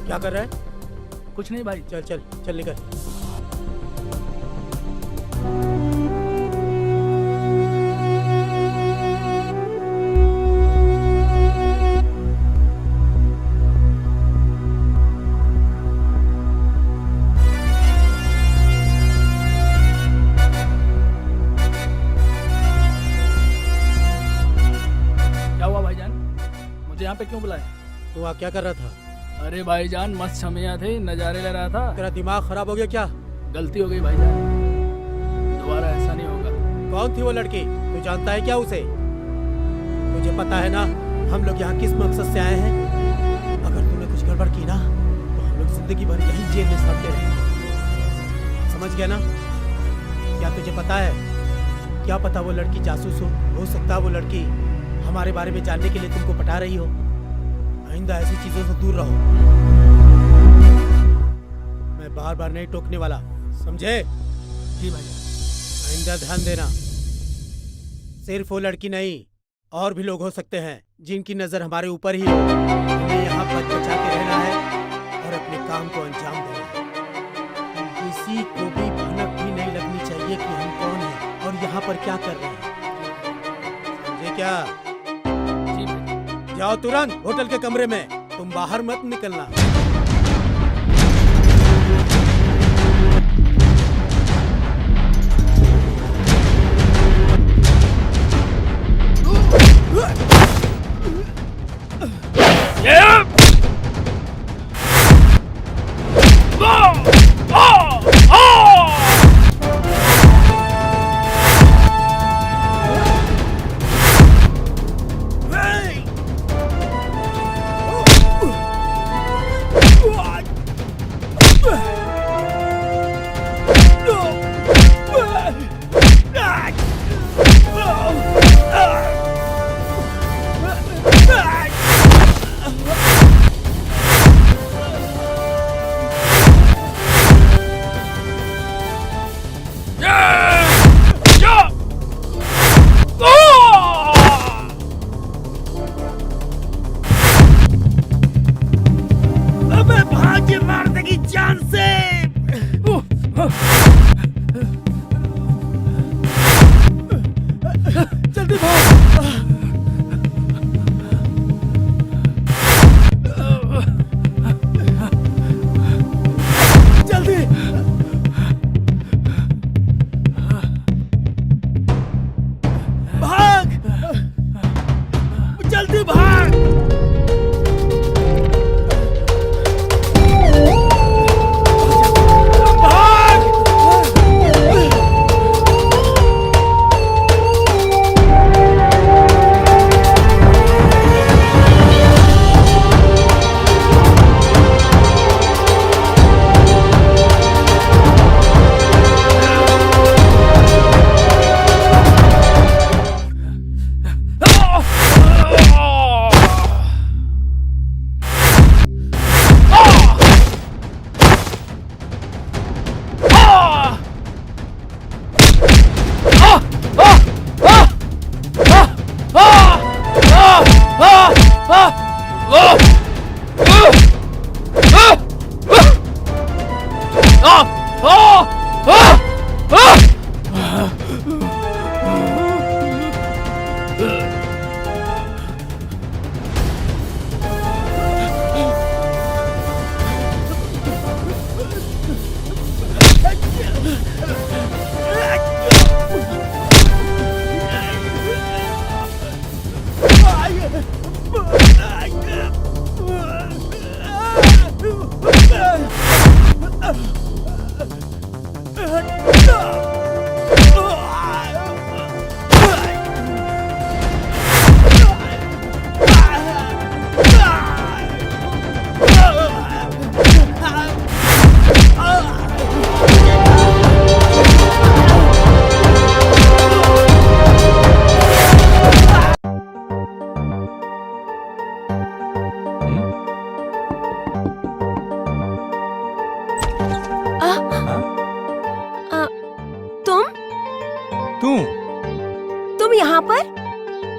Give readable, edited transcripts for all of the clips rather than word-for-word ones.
क्या कर रहा है? कुछ नहीं भाई। चल चल चल निकल। क्या हुआ भाईजान, मुझे यहाँ पे क्यों बुलाया? तू वहाँ क्या कर रहा था? अरे भाईजान मस्त छमिया थे, नजारे ले रहा था। तेरा दिमाग खराब हो गया क्या? गलती हो गई भाईजान, दोबारा ऐसा नहीं होगा। कौन थी वो लड़की? तू जानता है क्या उसे? मुझे पता है ना हम लोग यहाँ किस मकसद से आए हैं। अगर तूने कुछ गड़बड़ की ना तो हम लोग जिंदगी भर यही जेल में सड़ते रहेंगे। समझ गया ना? क्या तुझे पता है? क्या पता वो लड़की जासूस हो सकता है वो लड़की हमारे बारे में जानने के लिए तुमको पटा रही हो। आइंदा ऐसी चीजों से दूर रहो। मैं बार बार नहीं टोकने वाला, समझे? जी भाई। आइंदा ध्यान देना। सिर्फ वो लड़की नहीं, और भी लोग हो सकते हैं जिनकी नजर हमारे ऊपर ही हो। हमें यहाँ बच बचा के रहना है और अपने काम को अंजाम देना है। किसी को भी भनक भी नहीं लगनी चाहिए कि हम कौन हैं और यहाँ पर क्या कर रहे हैं। समझे क्या? जी भाई। जाओ तुरंत होटल के कमरे में, तुम बाहर मत निकलना।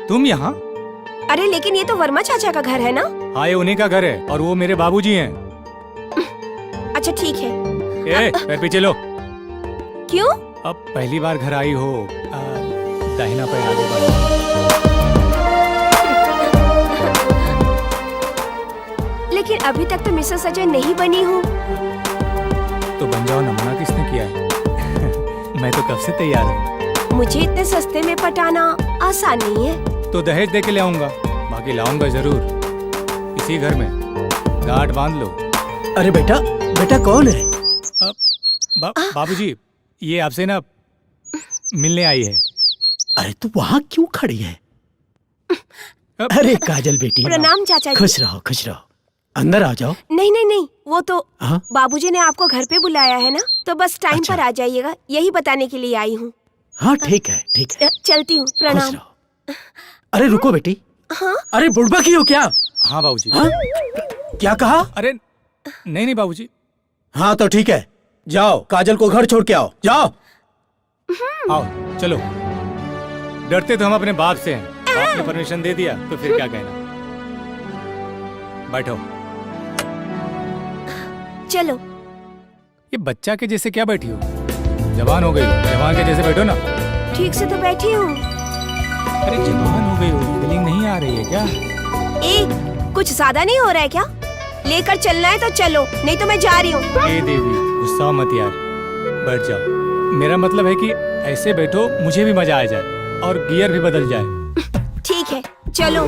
तुम यहाँ? अरे लेकिन ये तो वर्मा चाचा का घर है ना? हाँ, ये उन्हीं का घर है और वो मेरे बाबूजी हैं। अच्छा ठीक है। ए, पैर पीछे लो। क्यों? अब पहली बार घर आई हो, दाहिना पैर आगे बढ़ाओ। लेकिन अभी तक तो मिसेस अजय नहीं बनी हूँ। तो बन जाओ ना, मना किसने किया है? मैं तो कब से तैयार हूँ। मुझे इतने सस्ते में पटाना आसान नहीं है। तो दहेज दे के ले आऊंगा, बाकी लाऊंगा जरूर। इसी घर में गांठ बांध लो। अरे बेटा, बेटा कौन है? बाबूजी, ये आपसे ना मिलने आई है। अरे तू वहाँ क्यों खड़ी है? अरे काजल बेटी, प्रणाम चाचा जी। खुश रहो खुश रहो, अंदर आ जाओ। नहीं नहीं नहीं, वो तो हाँ? बाबूजी ने आपको घर पे बुलाया है ना, तो बस टाइम अच्छा। पर आ जाइएगा, यही बताने के लिए आई हूँ। हाँ ठीक है ठीक है, चलती हूँ, खुश प्रणाम। रहो। अरे रुको बेटी। हाँ? अरे बुढ़बा की हो क्या? हाँ बाबूजी। हाँ? क्या कहा? अरे नहीं नहीं बाबूजी। हाँ तो ठीक है, जाओ काजल को घर छोड़ के आओ, जाओ। आओ चलो। डरते तो हम अपने बाप से हैं, बाप ने परमिशन दे दिया तो फिर क्या कहना। बैठो। चलो। ये बच्चा के जैसे क्या बैठी हो? जवान हो गई हो, जवान के जैसे बैठो ना। ठीक से तो बैठी हूँ। अरे जवान हो गई हो, फीलिंग नहीं आ रही है क्या? कुछ ज्यादा नहीं हो रहा है क्या? लेकर चलना है तो चलो, नहीं तो मैं जा रही हूँ। ए देवी, गुस्सा मत यार, बैठ जाओ। मेरा मतलब है कि ऐसे बैठो, मुझे भी मजा आ जाए और गियर भी बदल जाए। ठीक है, चलो।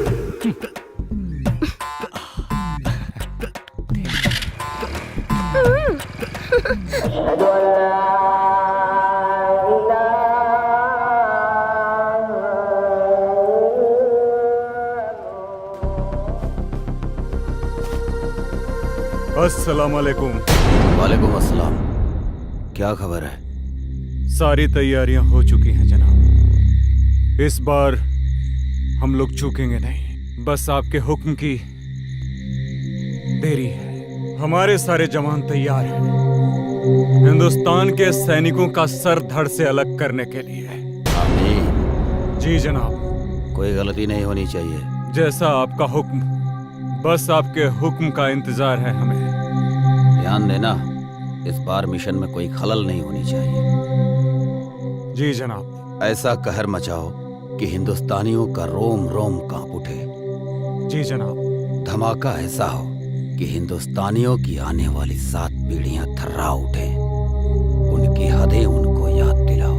अस्सलाम वालेकुम। वालेकुम अस्सलाम। क्या खबर है? सारी तैयारियां हो चुकी हैं जनाब। इस बार हम लोग चूकेंगे नहीं, बस आपके हुक्म की देरी है। हमारे सारे जवान तैयार हैं हिंदुस्तान के सैनिकों का सर धड़ से अलग करने के लिए। आमीन। जी जनाब। कोई गलती नहीं होनी चाहिए। जैसा आपका हुक्म, बस आपके हुक्म का इंतजार है हमें। ध्यान देना, इस बार मिशन में कोई खलल नहीं होनी चाहिए। जी जनाब। ऐसा कहर मचाओ कि हिंदुस्तानियों का रोम रोम कांप उठे। जी जनाब। धमाका ऐसा हो कि हिंदुस्तानियों की आने वाली 7 पीढ़ियां थर्रा उठे। उनकी हदें उनको याद दिलाओ।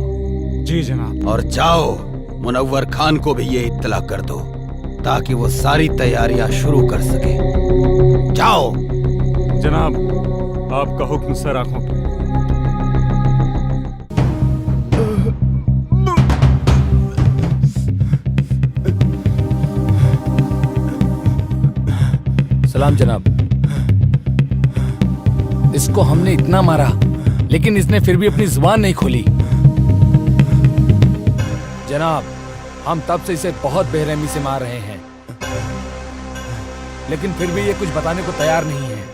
जी जनाब। और जाओ, मुनव्वर खान को भी ये इत्तला कर दो ताकि वो सारी तैयारियां शुरू कर सके। जाओ। जनाब, आपका हुक्म सर आंखों पे। सलाम जनाब। इसको हमने इतना मारा, लेकिन इसने फिर भी अपनी जुबान नहीं खोली। जनाब, हम तब से इसे बहुत बेरहमी से मार रहे हैं, लेकिन फिर भी ये कुछ बताने को तैयार नहीं है।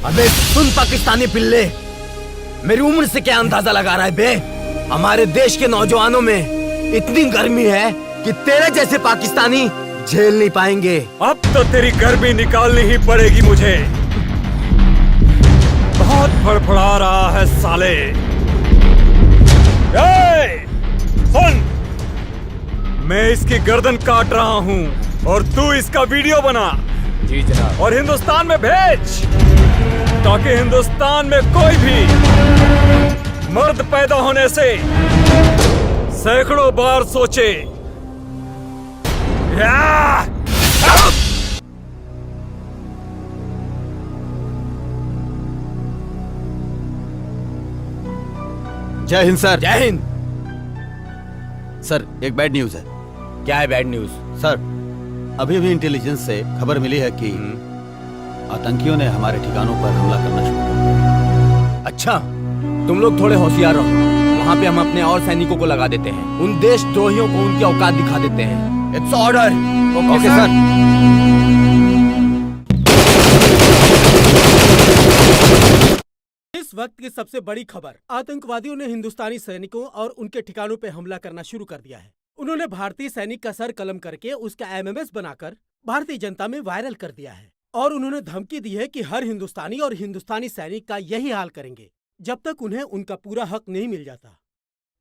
अबे सुन पाकिस्तानी पिल्ले, मेरी उम्र से क्या अंदाजा लगा रहा है बे? हमारे देश के नौजवानों में इतनी गर्मी है कि तेरे जैसे पाकिस्तानी झेल नहीं पाएंगे। अब तो तेरी गर्मी निकालनी ही पड़ेगी मुझे। बहुत फड़फड़ा रहा है साले। सुन, मैं इसकी गर्दन काट रहा हूँ और तू इसका वीडियो बना। जी जनाब। और हिंदुस्तान में भेज, ताकि हिंदुस्तान में कोई भी मर्द पैदा होने से सैकड़ों बार सोचे। जय हिंद सर। जय हिंद। सर, एक बैड न्यूज है। क्या है बैड न्यूज? सर, अभी भी इंटेलिजेंस से खबर मिली है कि आतंकियों ने हमारे ठिकानों पर हमला करना शुरू कर दिया। अच्छा, तुम लोग थोड़े होशियार रहो। वहाँ पे हम अपने और सैनिकों को लगा देते हैं। उन देशद्रोहियों को उनकी औकात दिखा देते हैं। It's order. Okay sir. इस वक्त की सबसे बड़ी खबर, आतंकवादियों ने हिंदुस्तानी सैनिकों और उनके ठिकानों पर हमला करना शुरू कर दिया है। उन्होंने भारतीय सैनिक का सर कलम करके उसका एमएमएस बनाकर भारतीय जनता में वायरल कर दिया है और उन्होंने धमकी दी है कि हर हिंदुस्तानी और हिंदुस्तानी सैनिक का यही हाल करेंगे जब तक उन्हें उनका पूरा हक नहीं मिल जाता।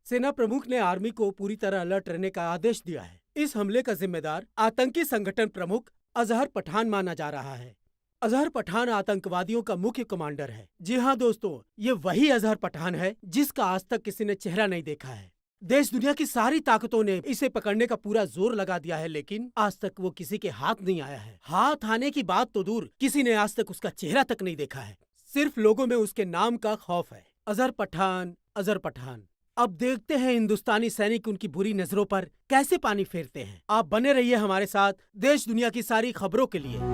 सेना प्रमुख ने आर्मी को पूरी तरह अलर्ट रहने का आदेश दिया है। इस हमले का जिम्मेदार आतंकी संगठन प्रमुख अजहर पठान माना जा रहा है। अजहर पठान आतंकवादियों का मुख्य कमांडर है। जी हाँ दोस्तों, ये वही अजहर पठान है जिसका आज तक किसी ने चेहरा नहीं देखा है। देश दुनिया की सारी ताकतों ने इसे पकड़ने का पूरा जोर लगा दिया है, लेकिन आज तक वो किसी के हाथ नहीं आया है। हाथ आने की बात तो दूर, किसी ने आज तक उसका चेहरा तक नहीं देखा है। सिर्फ लोगों में उसके नाम का खौफ है। अजहर पठान, अजहर पठान। अब देखते हैं हिंदुस्तानी सैनिक उनकी बुरी नजरों पर कैसे पानी फेरते हैं। आप बने रहिए हमारे साथ देश दुनिया की सारी खबरों के लिए।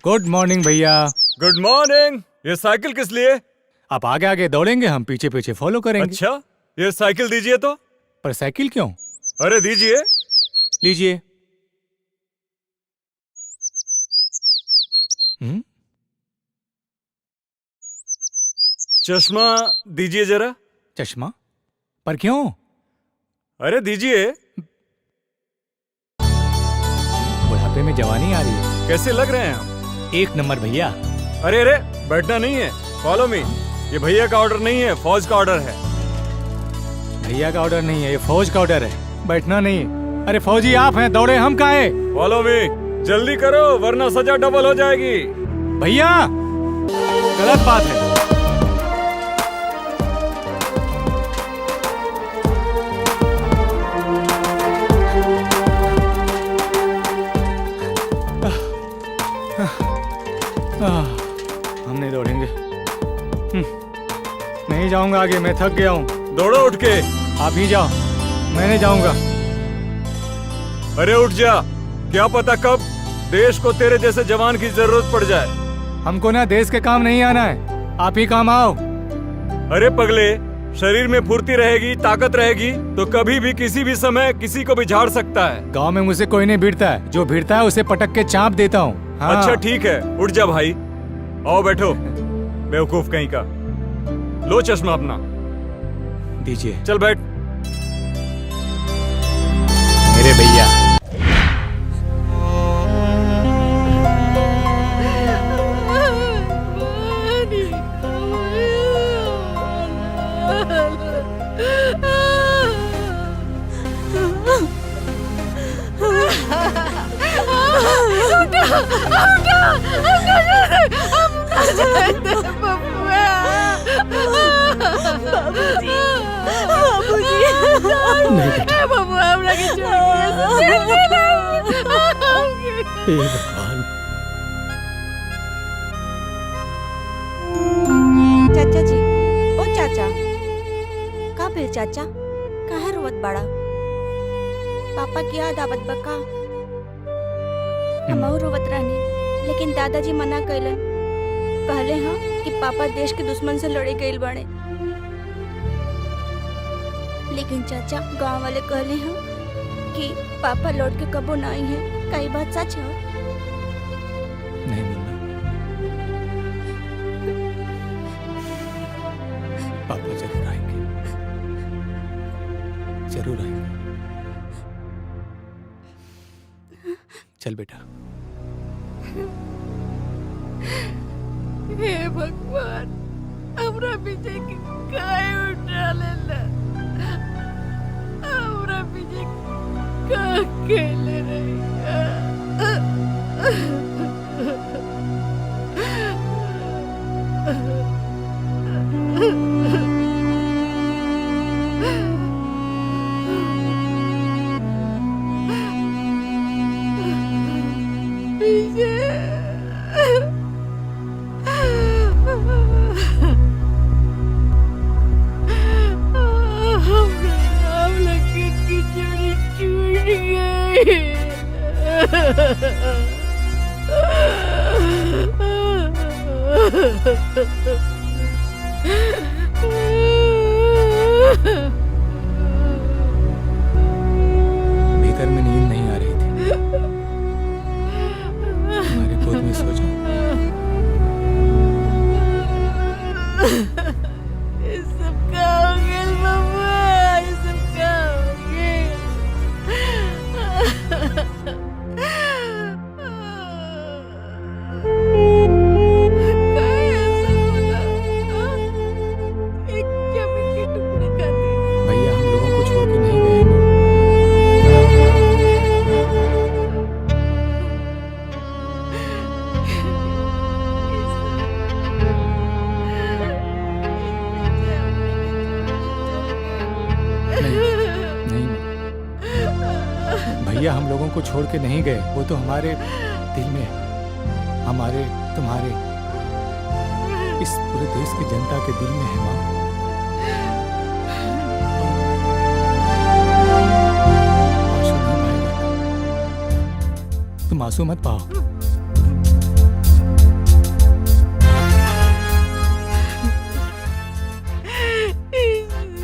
गुड मॉर्निंग भैया। Good morning. ये साइकिल किस लिए? आप आगे आगे दौड़ेंगे, हम पीछे पीछे फॉलो करेंगे। अच्छा, ये साइकिल दीजिए तो। पर साइकिल क्यों? अरे दीजिए। लीजिए। चश्मा दीजिए जरा। चश्मा? पर क्यों? अरे दीजिए। बुढ़ापे में जवानी आ रही है। कैसे लग रहे हैं हम? एक नंबर भैया। अरे अरे, बैठना नहीं है, फॉलो मी। ये भैया का ऑर्डर नहीं है, फौज का ऑर्डर है। भैया का ऑर्डर नहीं है, ये फौज का ऑर्डर है। बैठना नहीं है। अरे फौजी आप हैं, दौड़े हम काहे? फॉलो मी, जल्दी करो वरना सजा डबल हो जाएगी। भैया गलत बात है। हम नहीं दौड़ेंगे। नहीं जाऊंगा आगे, मैं थक गया हूँ। दौड़ो उठ के। आप ही जाओ, मैं नहीं जाऊंगा। अरे उठ जा, क्या पता कब देश को तेरे जैसे जवान की जरूरत पड़ जाए। हमको ना देश के काम नहीं आना है, आप ही काम आओ। अरे पगले, शरीर में फुर्ती रहेगी, ताकत रहेगी तो कभी भी किसी भी समय किसी को भी झाड़ सकता है। गांव में मुझसे कोई नहीं भिड़ता है, जो भिड़ता है उसे पटक के चाप देता हूँ। हाँ। अच्छा ठीक है, उठ जा भाई। आओ बैठो, बेवकूफ कहीं का। लो चश्मा अपना। दीजिए। चल बैठ। मेरे भैया। चाचा जी, ओ चाचा, का भेल चाचा? काहे रोवत बड़ा? पापा की याद आवत बका? हमहू रोवत रहनी, लेकिन दादाजी मना कइलन। कहले हाँ कि पापा देश के दुश्मन से लड़े गइल बाड़े। लेकिन चाचा, गांव वाले कहले हाँ कि पापा लौट के कबो ना आई है। का ई बात सच है? नहीं मुन्ना, पापा जरूर आएंगे, जरूर आएंगे। चल बेटा। हे भगवान, हमरा पीछे काहे उठा लेला? हमरा पीछे का खेले रही? भीतर में नींद नहीं आ रही थी। तुम्हारे गोद में सो जाऊं। ये सब क्या हो गया बबुआ, ये सब क्या हो गया? क्या ऐसा बोला? एक जमीन के टुकड़े का दिया। भैया हम लोगों को छोड़ के नहीं गए माँ। नहीं माँ। भैया हम लोगों को छोड़ के नहीं गए, वो तो हमारे दिल में है, हमारे तुम्हारे इस पूरे देश की जनता के दिल में है माँ। आंसू नहीं पाएगा। तुम आंसू मत पाओ।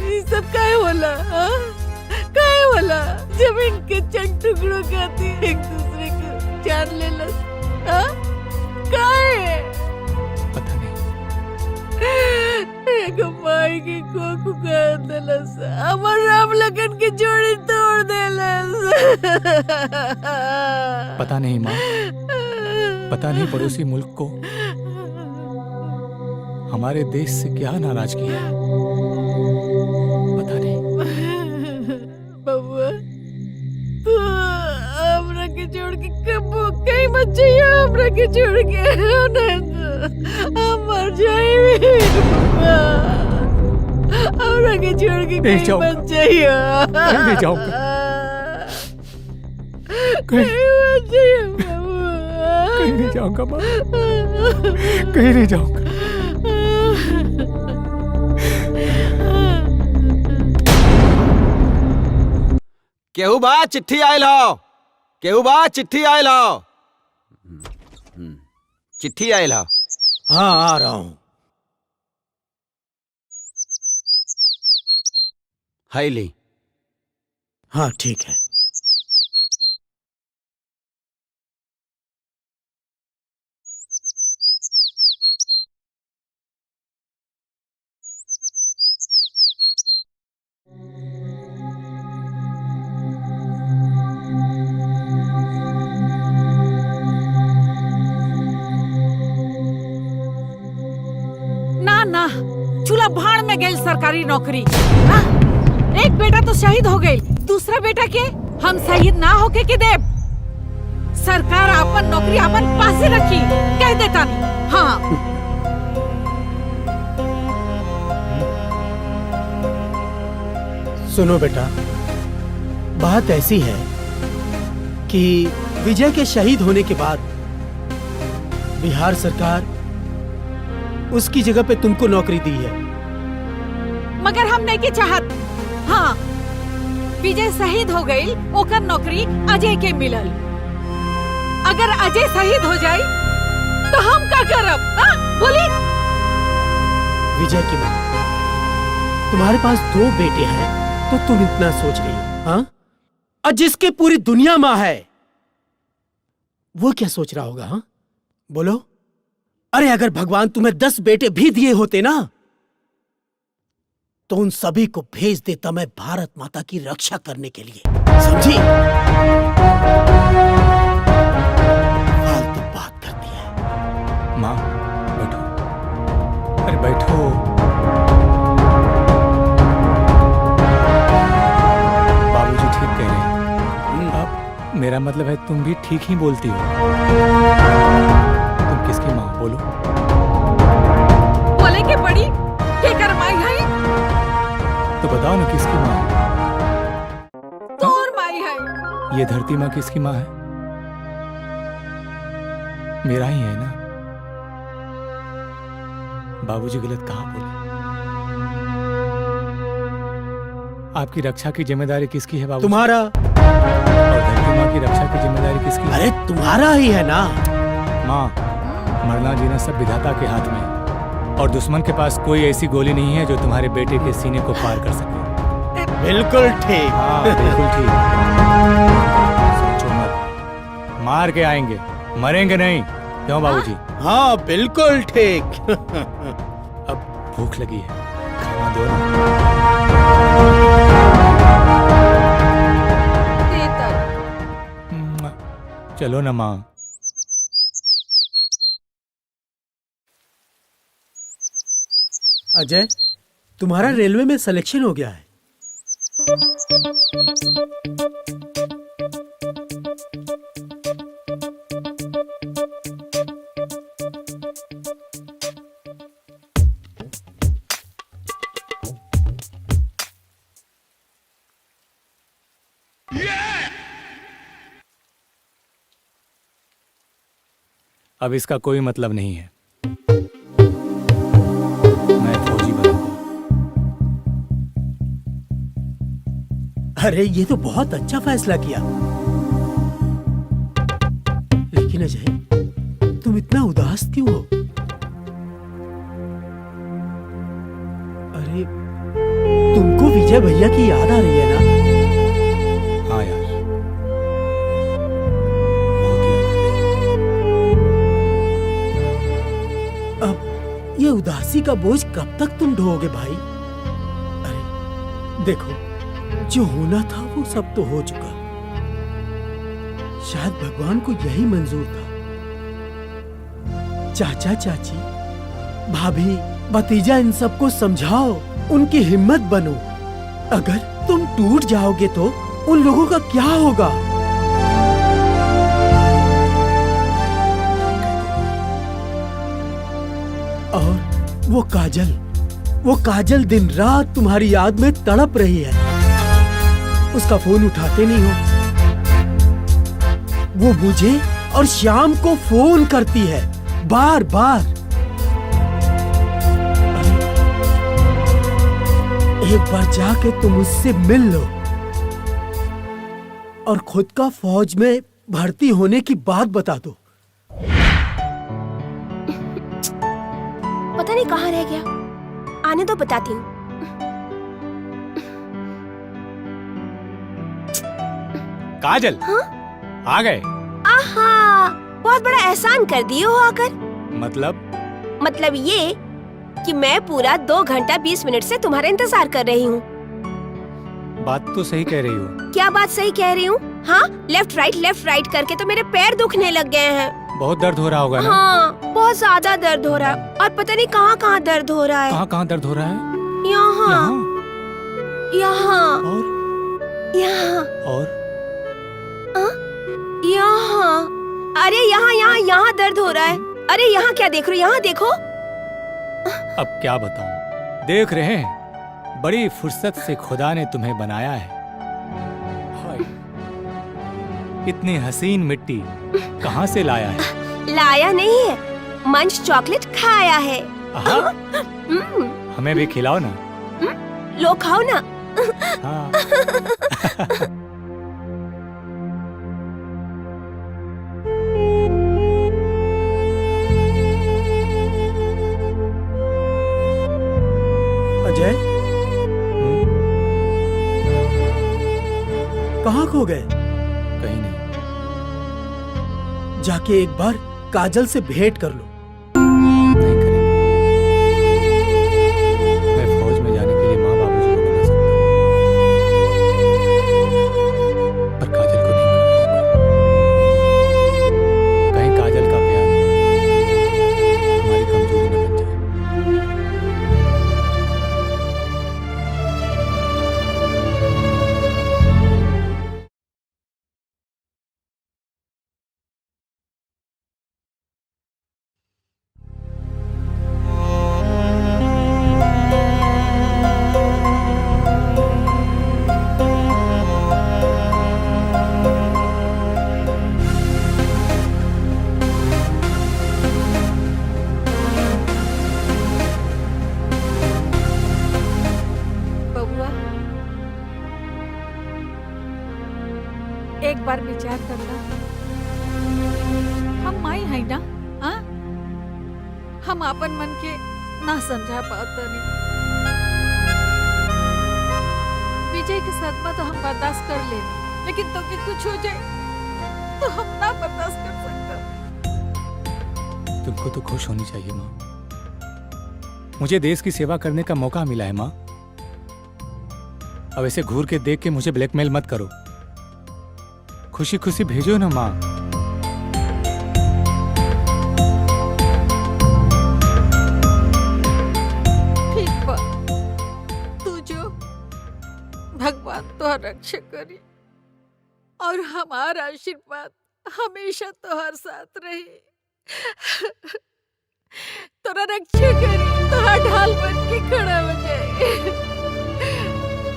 ये सब क्या होला? क्या होला? जमीन के चंद टुकड़ों खाती एक दूसरे को जान ले लस। क्या है? पता नहीं। एक माई की कोकू का दलस, अमर राम लगन की जोड़ी तोड़ देलस। पता नहीं माँ, पता नहीं पड़ोसी मुल्क को हमारे देश से क्या नाराजगी है, पता नहीं। बबुआ तू हमरा के छोड़ के कब कहीं मत जाइए, हमरा के छोड़ के नहीं तो हम मर जाएंगे। हमरा के छोड़ के नहीं कहीं जाऊंगा। मत जाइए। नहीं जाऊंगा। कहीं मत जाइए बबुआ। कहीं नहीं जाऊंगा माँ, कहीं नहीं जाऊंगा। केहू बा चिट्ठी आयल हो, केहू बा चिट्ठी आयल हो, चिट्ठी आयल हो। हाँ आ रहा हूँ। हाय ली। हाँ ठीक है। ना ना, चूल्हा भाड़ में गई सरकारी नौकरी। हाँ? एक बेटा तो शहीद हो गई, दूसरा बेटा के हम शहीद ना होके के देव। सरकार अपन नौकरी अपन पासे रखी, कह देता नहीं। हाँ सुनो बेटा, बात ऐसी है कि विजय के शहीद होने के बाद बिहार सरकार उसकी जगह पे तुमको नौकरी दी है। मगर हम नहीं की चाहत। हाँ विजय शहीद हो गई, ओकर नौकरी अजय के मिलल। अगर अजय शहीद हो जाए तो हम क्या करब? हाँ? बोली। विजय की माँ, तुम्हारे पास 2 बेटे हैं तो तुम इतना सोच रही हो, हाँ? और जिसके पूरी दुनिया माँ है वो क्या सोच रहा होगा, हाँ? बोलो। अरे अगर भगवान तुम्हें 10 बेटे भी दिए होते ना तो उन सभी को भेज देता मैं भारत माता की रक्षा करने के लिए, समझी? फालतू बात करती है। माँ बैठो, अरे बैठो। बाबूजी ठीक कह रहे हैं। अब मेरा मतलब है तुम भी ठीक ही बोलती हो। तुम किसकी माँ बोलो? बोले के पड़ी के कर माई है? तो बताओ ना किसकी माँ है? तोर माई है। ये धरती माँ किसकी माँ है? मेरा ही है ना। बाबूजी गलत कहाँ बोले? आपकी रक्षा की जिम्मेदारी किसकी है बाबूजी? तुम्हारा। और धरती माँ की रक्षा की जिम्मेदारी किसकी है? अरे तुम्हारा ही है ना। माँ, मरना जीना सब विधाता के हाथ में है और दुश्मन के पास कोई ऐसी गोली नहीं है जो तुम्हारे बेटे के सीने को पार कर सके। बिल्कुल ठीक। हाँ बिल्कुल ठीक। सोचो मत, मार के आएंगे, मरेंगे नहीं। क्यों बाबूजी? हाँ बिल्कुल ठीक। अब भूख लगी है, खाना दो ना। चलो ना माँ। अजय, तुम्हारा रेलवे में सिलेक्शन हो गया है। अब इसका कोई मतलब नहीं है। मैं फौजी बनूंगा। अरे ये तो बहुत अच्छा फैसला किया। लेकिन अजय, तुम इतना उदास क्यों हो? अरे तुमको विजय भैया की याद आ रही है ना? हाँ यार, बहुत याद आती है। अब ये उदासी का बोझ कब तक तुम ढोओगे भाई? अरे देखो, जो होना था वो सब तो हो चुका। शायद भगवान को यही मंजूर था। चाचा चाची, भाभी, भतीजा, इन सबको समझाओ, उनकी हिम्मत बनो। अगर तुम टूट जाओगे तो उन लोगों का क्या होगा? और वो काजल दिन रात तुम्हारी याद में तड़प रही है। उसका फोन उठाते नहीं हो। वो मुझे और श्याम को फोन करती है बार बार। एक बार जाके तुम उससे मिल लो और खुद का फौज में भर्ती होने की बात बता दो। पता नहीं कहाँ रह गया। आने दो, बताती हूँ। काजल, हाँ? आ गए? आहा, बहुत बड़ा एहसान कर दिए हो आकर। मतलब ये कि मैं पूरा 2 घंटा 20 मिनट से तुम्हारा इंतजार कर रही हूँ। बात तो सही कह रही हो। क्या बात सही कह रही हूँ? हाँ, लेफ्ट राइट करके तो मेरे पैर दुखने लग गए हैं। बहुत दर्द हो रहा होगा ना? हाँ, बहुत ज्यादा दर्द हो रहा है और पता नहीं कहाँ कहाँ दर्द हो रहा है। कहाँ दर्द हो रहा है? यहाँ, यहाँ, और यहाँ, और यहाँ। अरे यहाँ दर्द हो रहा है। अरे यहाँ क्या देख रहे हो? यहाँ देखो। अब क्या बताऊं? देख रहे हैं, बड़ी फुर्सत से खुदा ने तुम्हें बनाया है। हाय, इतनी हसीन मिट्टी कहाँ से लाया है? लाया नहीं है, मंच चॉकलेट खाया है। आहा, हमें भी खिलाओ ना। लो खाओ ना। हाँ। अजय, कहाँ खो गए? कहीं नहीं। जाके एक बार काजल से भेंट कर लो। नहीं करेंगे। मैं फौज में जाने के लिए माँ बाबूजी को मना सकता हूँ, पर काजल को नहीं मना पाऊंगा। कहीं काजल का प्यार हमारी कमजोरी न बन जाए। एक बार विचार करना, हम माई है ना, हाँ? हम अपन मन के ना समझा पाता नहीं। विजय के सदमा तो हम बर्दाश्त कर ले, लेकिन तो कि कुछ हो जाए तो हम ना बर्दाश्त कर सकते। तुमको तो खुश होनी चाहिए माँ। मुझे देश की सेवा करने का मौका मिला है माँ। अब ऐसे घूर के देख के मुझे ब्लैकमेल मत करो। खुशी खुशी भेजो ना माँ। ठीक बा, तू जो भगवान तो रक्षा करी और हमारा आशीर्वाद हमेशा तोहर साथ रही। तोरा रक्षा करी, तोरा ढाल बन के खड़ा हो जाए।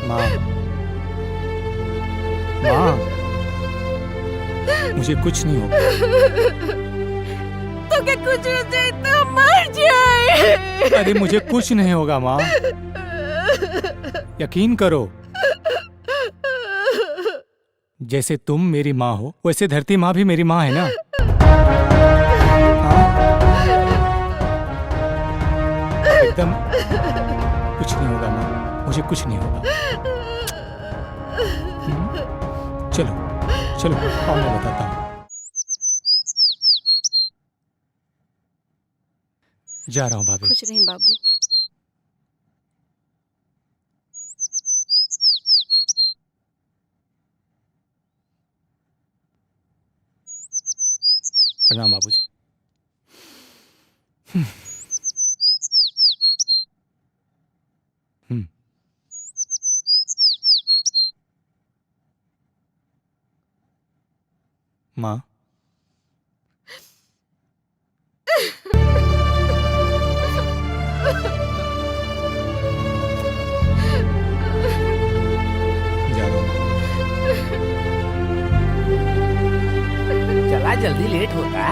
माँ, माँ, मुझे कुछ नहीं होगा। तो क्या कुछ हो जाए तो मर जाए। अरे मुझे कुछ नहीं होगा माँ, यकीन करो। जैसे तुम मेरी माँ हो, वैसे धरती माँ भी मेरी माँ है ना। हाँ? एकदम कुछ नहीं होगा माँ, मुझे कुछ नहीं होगा। चलो चलो आओ, मैं बताता हूँ। जा रहा हूँ भाभी। खुश रहें बाबू। प्रणाम बाबूजी। माँ, जा रहा हूँ। चला जल्दी, लेट होगा।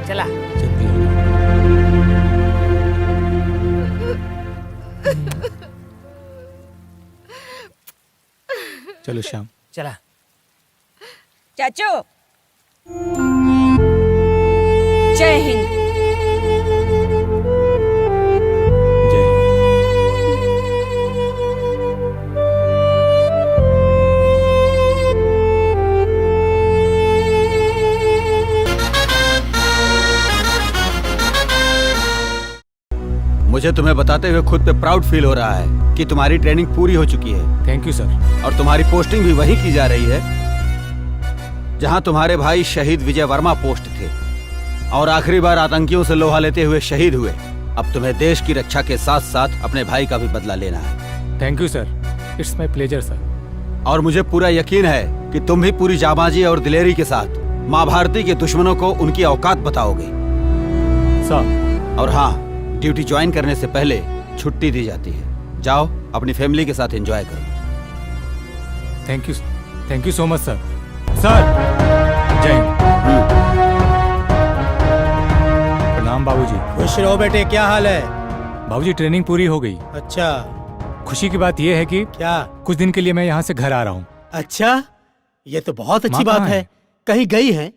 चला जल्दी आओ। चलो श्याम। चला। चाचू, जय हिंद। जय हिंद। मुझे तुम्हें बताते हुए खुद पे प्राउड फील हो रहा है कि तुम्हारी ट्रेनिंग पूरी हो चुकी है। Thank you sir. और तुम्हारी पोस्टिंग भी वहीं की जा रही है जहां तुम्हारे भाई शहीद विजय वर्मा पोस्ट थे और आखिरी बार आतंकियों से लोहा लेते हुए शहीद हुए। अब तुम्हें देश की रक्षा के साथ साथ अपने भाई का भी बदला लेना है। Thank you sir, it's my pleasure sir. और मुझे पूरा यकीन है कि तुम भी पूरी जाबाजी और दिलेरी के साथ माँ भारती के दुश्मनों को उनकी औकात बताओगे। सर। और हाँ, ड्यूटी ज्वाइन करने से पहले छुट्टी दी जाती है। जाओ अपनी फैमिली के साथ एंजॉय करो। Thank you so much sir. Sir जय हिंद। प्रणाम बाबूजी। खुश रहो बेटे, क्या हाल है? बाबूजी ट्रेनिंग पूरी हो गई। अच्छा, खुशी की बात यह है कि क्या? कुछ दिन के लिए मैं यहाँ से घर आ रहा हूँ। अच्छा, ये तो बहुत अच्छी माँ बात कहाँ है। है? कहीं गई है?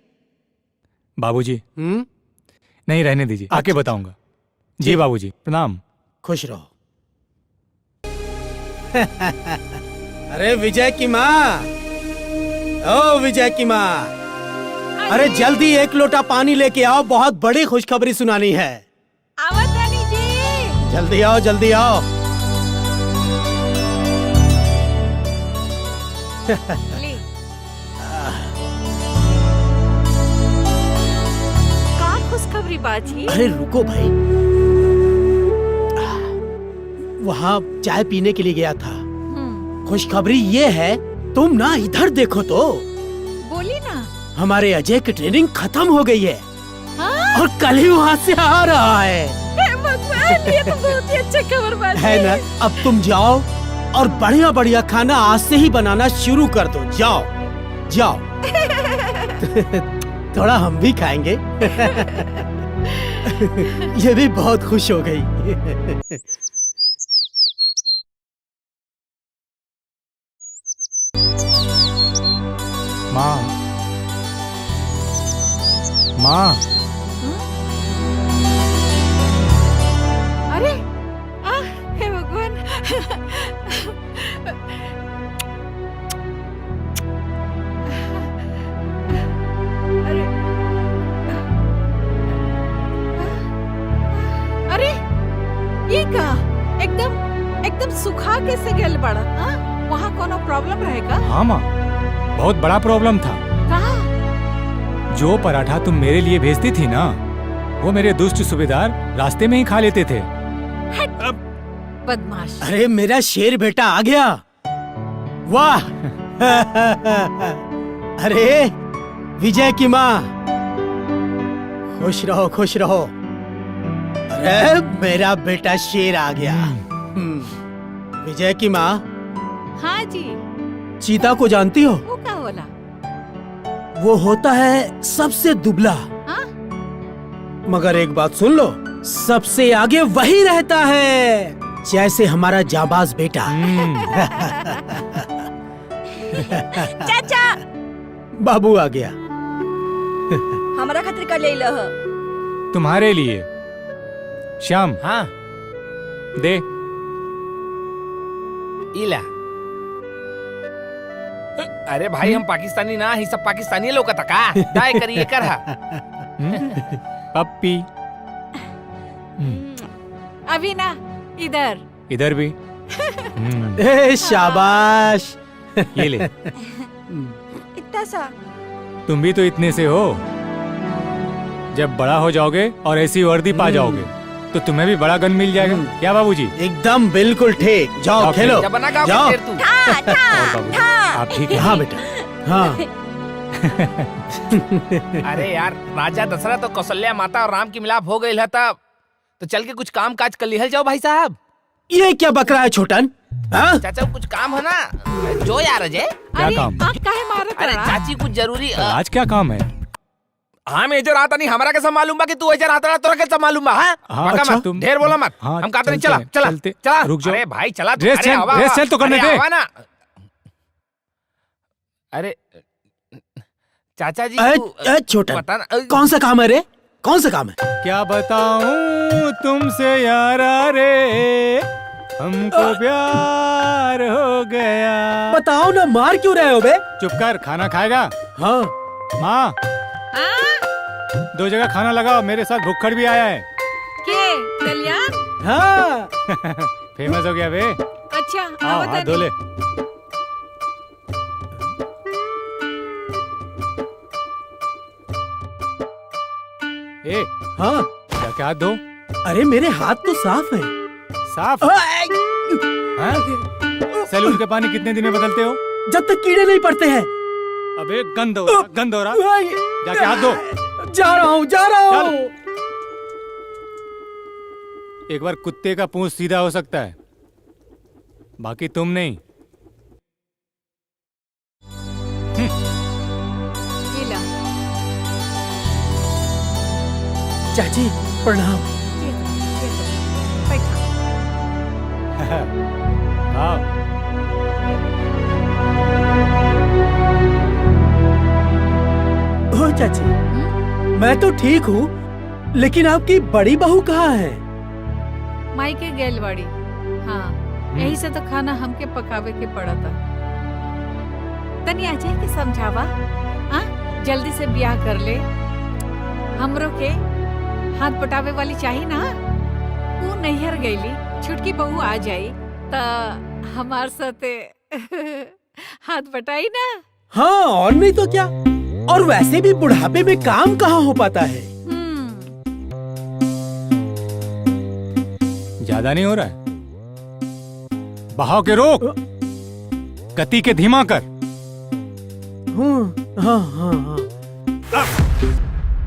बाबूजी नहीं, रहने दीजिए, आके अच्छा। बताऊंगा। जी बाबूजी प्रणाम। खुश रहो। अरे विजय की माँ, ओ विजय की माँ, अरे जल्दी एक लोटा पानी लेके आओ, बहुत बड़ी खुशखबरी सुनानी है। आवत रानी जी। जल्दी आओ, जल्दी आओ। ली। का खुशखबरी बाजी? अरे रुको भाई, वहाँ चाय पीने के लिए गया था। खुशखबरी ये है, तुम ना इधर देखो तो। बोली ना। हमारे अजय की ट्रेनिंग खत्म हो गई है। हाँ? और कल ही वहाँ से आ रहा है। भगवान, ये तो बहुत ही अच्छा खबर बाजी है ना? अब तुम जाओ और बढ़िया बढ़िया खाना आज से ही बनाना शुरू कर दो। जाओ जाओ। थोड़ा हम भी खाएंगे। ये भी बहुत खुश हो गई। माँ, माँ, अरे हे भगवान। अरे अरे ये का एकदम सुखा कैसे गेल बड़ा? वहाँ कोनो प्रॉब्लम रहेगा? हाँ माँ, बहुत बड़ा प्रॉब्लम था। कहाँ? जो पराठा तुम मेरे लिए भेजती थी ना, वो मेरे दुष्ट सूबेदार रास्ते में ही खा लेते थे। बदमाश। अरे मेरा शेर बेटा आ गया, वाह। अरे विजय की माँ, खुश रहो खुश रहो। अरे मेरा बेटा शेर आ गया। विजय की माँ, हाँ जी। चीता को जानती हो? वो क्या बोला? वो होता है सबसे दुबला, हाँ? मगर एक बात सुन लो, सबसे आगे वही रहता है, जैसे हमारा जाबाज बेटा। चाचा बाबू आ गया। हमारा खातिर कर ले लह। तुम्हारे लिए। श्याम, हाँ दे। इला। अरे भाई, हम पाकिस्तानी ना, ही सब पाकिस्तानी लोग का का दाय करिए कर हा। पप्पी। अभी ना, इधर। इधर भी। ए शाबाश। ये ले। इतना सा। तुम भी तो इतने से हो। जब बड़ा हो जाओगे और ऐसी वर्दी पा जाओगे तो तुम्हें भी बड़ा गन मिल जाएगा। क्या बाबूजी? एकदम बिल्कुल ठीक। जाओ खेलो, जब बना गाँव जाओ। में तू। था था और बाबूजी, था। आप ठीक है? हाँ बेटा, हाँ। अरे यार, राजा दशरथ तो कौशल्या माता और राम की मिलाप हो गई है, तब तो चल के कुछ काम काज कर लिहल जाओ भाई साहब। ये क्या बकरा है छोटन? हाँ? चाचा कुछ काम है ना, जो यार अजय। क्या अरे काम? आँख काहे मारत अरे रहा? चाची कुछ जरूरी आज क्या काम है? हाँ मैं इधर आता नहीं, हमारा कैसा मालूम बा कि तू इधर आता रहा, तोरा कैसा मालूम बा? हाँ हाँ, पक्का अच्छा, मत, तुम- ढेर बोला मत। हाँ, हम कहते नहीं, चलते चला हैं, चला चलते। चला। रुक जाओ। अरे भाई चला तू। ड्रेस अरे चेंज- आवा, ड्रेस आवा। चेंज तो करने अरे दे। आवा ना। अरे चाचा जी तू छोटन, पता ना कौन सा काम है रे? कौन सा काम है? क्या बताऊं तुमसे यारा रे, हमको प्यार हो गया। बताओ ना, मार क्यों रहे हो बे? चुप कर, खाना खाएगा? हाँ। माँ, हाँ? 2 जगह खाना लगाओ, मेरे साथ भुक्खड़ भी आया है। के कल्याण? हाँ। फेमस हो गया बे। अच्छा, आओ, आवत हाथ धो ले। ए, हाँ। क्या क्या हाथ धो? अरे मेरे हाथ तो साफ है। साफ? हाँ? सैलून के पानी कितने दिन में बदलते हो? जब तक कीड़े नहीं पड़ते हैं। अबे गंद हो रहा, गंद हो रहा। जाके हाथ धो। जा रहा हूँ, जा रहा हूँ। एक बार कुत्ते का पूंछ सीधा हो सकता है, बाकी तुम नहीं। ये ला। चाची प्रणाम। ये लो, बैठा। आओ। ओ चाची, मैं तो ठीक हूँ, लेकिन आपकी बड़ी बहू कहाँ है? माई के गैलवाड़ी। हाँ, यही से तो खाना हमके पकावे के पड़ा था। तनी अजय के समझावा, हाँ? जल्दी से ब्याह कर ले। हमरो के हाथ बटावे वाली चाहिए ना। वो नैहर गईली, छुटकी बहू आ जाई ता हमार साथे हाथ बटाई ना। हाँ, और नहीं तो क्या। और वैसे भी बुढ़ापे में काम कहाँ हो पाता है। ज्यादा नहीं हो रहा है? बहाव के रोक, गति के धीमा कर। हाँ, हाँ, हाँ।